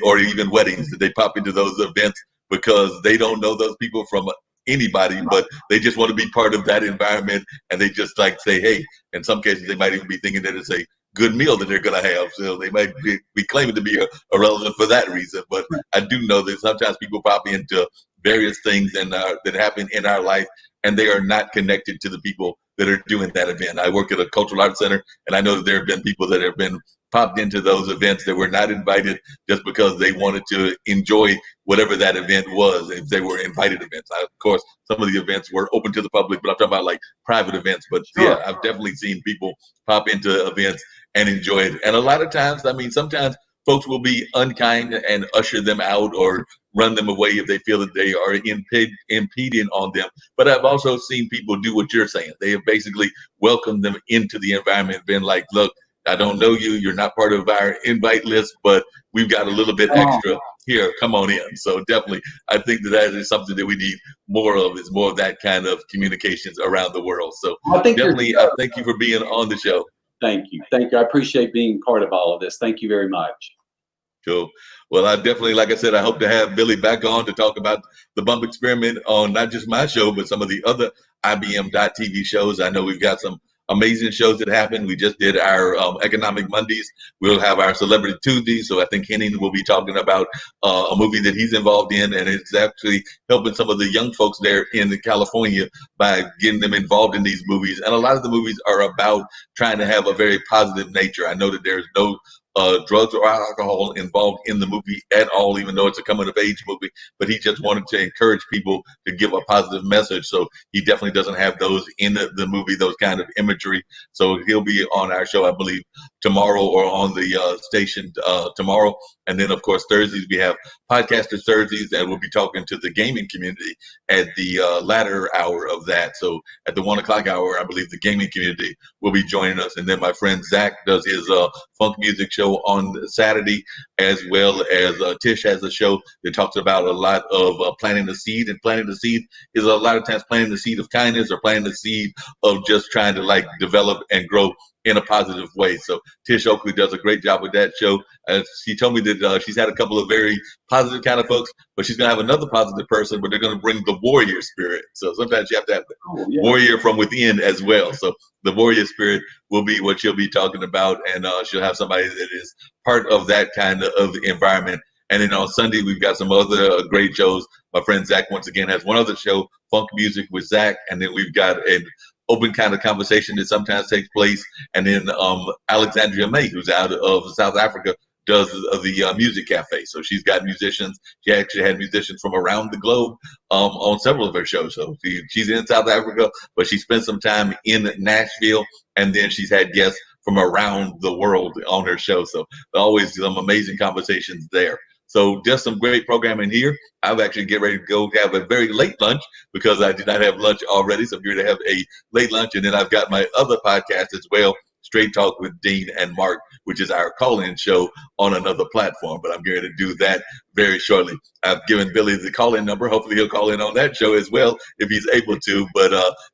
or even weddings, that they pop into those events because they don't know those people from anybody, but they just want to be part of that environment, and they just like say, hey, in some cases they might even be thinking that it's a good meal that they're going to have, so they might be claiming to be a relative for that reason. But I do know that sometimes people pop into various things that happen in our life, and they are not connected to the people that are doing that event. I work at a cultural arts center, and I know that there have been people that have been popped into those events that were not invited just because they wanted to enjoy whatever that event was, if they were invited events. Of course, some of the events were open to the public, but I'm talking about like private events. But yeah, I've definitely seen people pop into events and enjoy it. And a lot of times, I mean, sometimes folks will be unkind and usher them out or run them away if they feel that they are impeding on them. But I've also seen people do what you're saying. They have basically welcomed them into the environment, been like, look, I don't know you. You're not part of our invite list, but we've got a little bit extra here. Come on in. So definitely, I think that is something that we need more of, is more of that kind of communications around the world. So definitely, thank you for being on the show. Thank you. Thank you. I appreciate being part of all of this. Thank you very much. Cool. Well, I definitely, like I said, I hope to have Billy back on to talk about the bump experiment on not just my show, but some of the other IBM.TV shows. I know we've got some amazing shows that happen. We just did our Economic Mondays. We'll have our Celebrity Tuesdays. So I think Henning will be talking about a movie that he's involved in, and it's actually helping some of the young folks there in California by getting them involved in these movies. And a lot of the movies are about trying to have a very positive nature. I know that there's no drugs or alcohol involved in the movie at all, even though it's a coming of age movie, but he just wanted to encourage people to give a positive message. So he definitely doesn't have those in the movie, those kind of imagery. So he'll be on our show, I believe, tomorrow, or on the station tomorrow. And then, of course, Thursdays, we have Podcasters Thursdays, and we'll be talking to the gaming community at the latter hour of that. So at the 1 o'clock hour, I believe the gaming community will be joining us. And then my friend Zach does his funk music show on Saturday, as well as Tish has a show that talks about a lot of planting the seed. And planting the seed is a lot of times planting the seed of kindness, or planting the seed of just trying to like develop and grow in a positive way. So Tish Oakley does a great job with that show. She told me that she's had a couple of very positive kind of folks, but she's going to have another positive person, but they're going to bring the warrior spirit. So sometimes you have to have the warrior from within as well. So the warrior spirit will be what she'll be talking about, and she'll have somebody that is part of that kind of environment. And then on Sunday, we've got some other great shows. My friend Zach, once again, has one other show, Funk Music with Zach. And then we've got an open kind of conversation that sometimes takes place. And then Alexandria May, who's out of South Africa, does the music cafe. So she's got musicians. She actually had musicians from around the globe on several of her shows. So she's in South Africa, but she spent some time in Nashville. And then she's had guests from around the world on her show. So always some amazing conversations there. So just some great programming here. I'll actually get ready to go have a very late lunch because I did not have lunch already. So I'm here to have a late lunch. And then I've got my other podcast as well, Straight Talk with Dean and Marc, which is our call-in show on another platform. But I'm going to do that very shortly. I've given Billy the call-in number. Hopefully he'll call in on that show as well if he's able to. But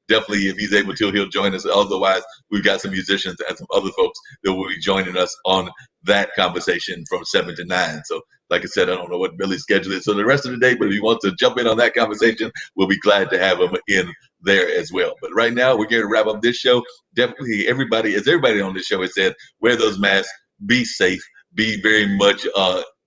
definitely if he's able to, he'll join us. Otherwise, we've got some musicians and some other folks that will be joining us on that conversation from 7 to 9. So like I said, I don't know what Billy's schedule is for the rest of the day, but if you want to jump in on that conversation, we'll be glad to have him in there as well. But right now, we're going to wrap up this show. Definitely everybody on this show has said, wear those masks, be safe, be very much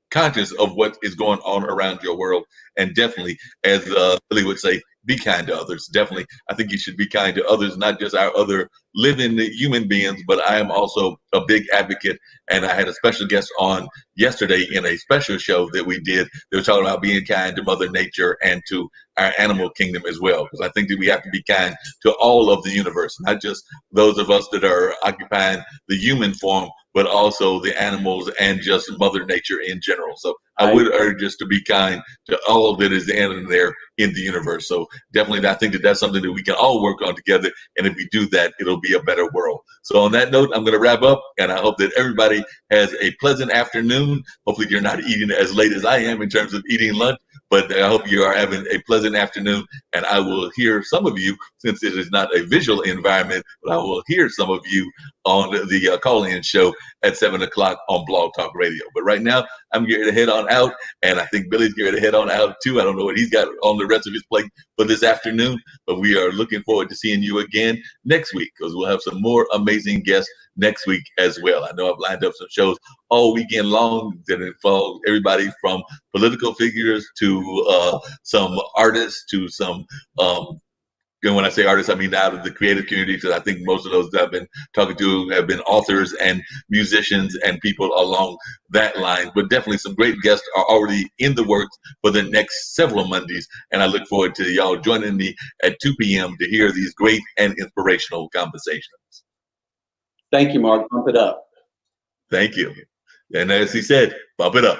conscious of what is going on around your world. And definitely, as Billy would say, be kind to others. Definitely, I think you should be kind to others, not just our other living human beings, but I am also a big advocate. And I had a special guest on yesterday in a special show that we did. They were talking about being kind to Mother Nature and to our animal kingdom as well. Because I think that we have to be kind to all of the universe, not just those of us that are occupying the human form, but also the animals and just Mother Nature in general. So I would urge us to be kind to all that is in there in the universe. So definitely, I think that that's something that we can all work on together. And if we do that, it'll be a better world. So on that note, I'm going to wrap up, and I hope that everybody has a pleasant afternoon. Hopefully you're not eating as late as I am in terms of eating lunch, but I hope you are having a pleasant afternoon, and I will hear some of you, since it is not a visual environment, but I will hear some of you on the call-in show at 7 o'clock on Blog Talk Radio. But right now, I'm getting to head on out, and I think Billy's getting to head on out too. I don't know what he's got on the rest of his plate for this afternoon, but we are looking forward to seeing you again next week, because we'll have some more amazing guests next week as well. I know I've lined up some shows all weekend long that involve everybody from political figures to some artists to some and when I say artists, I mean out of the creative community, because I think most of those that I've been talking to have been authors and musicians and people along that line. But definitely some great guests are already in the works for the next several Mondays. And I look forward to y'all joining me at 2 p.m. to hear these great and inspirational conversations. Thank you, Mark. Bump it up. Thank you. And as he said, bump it up.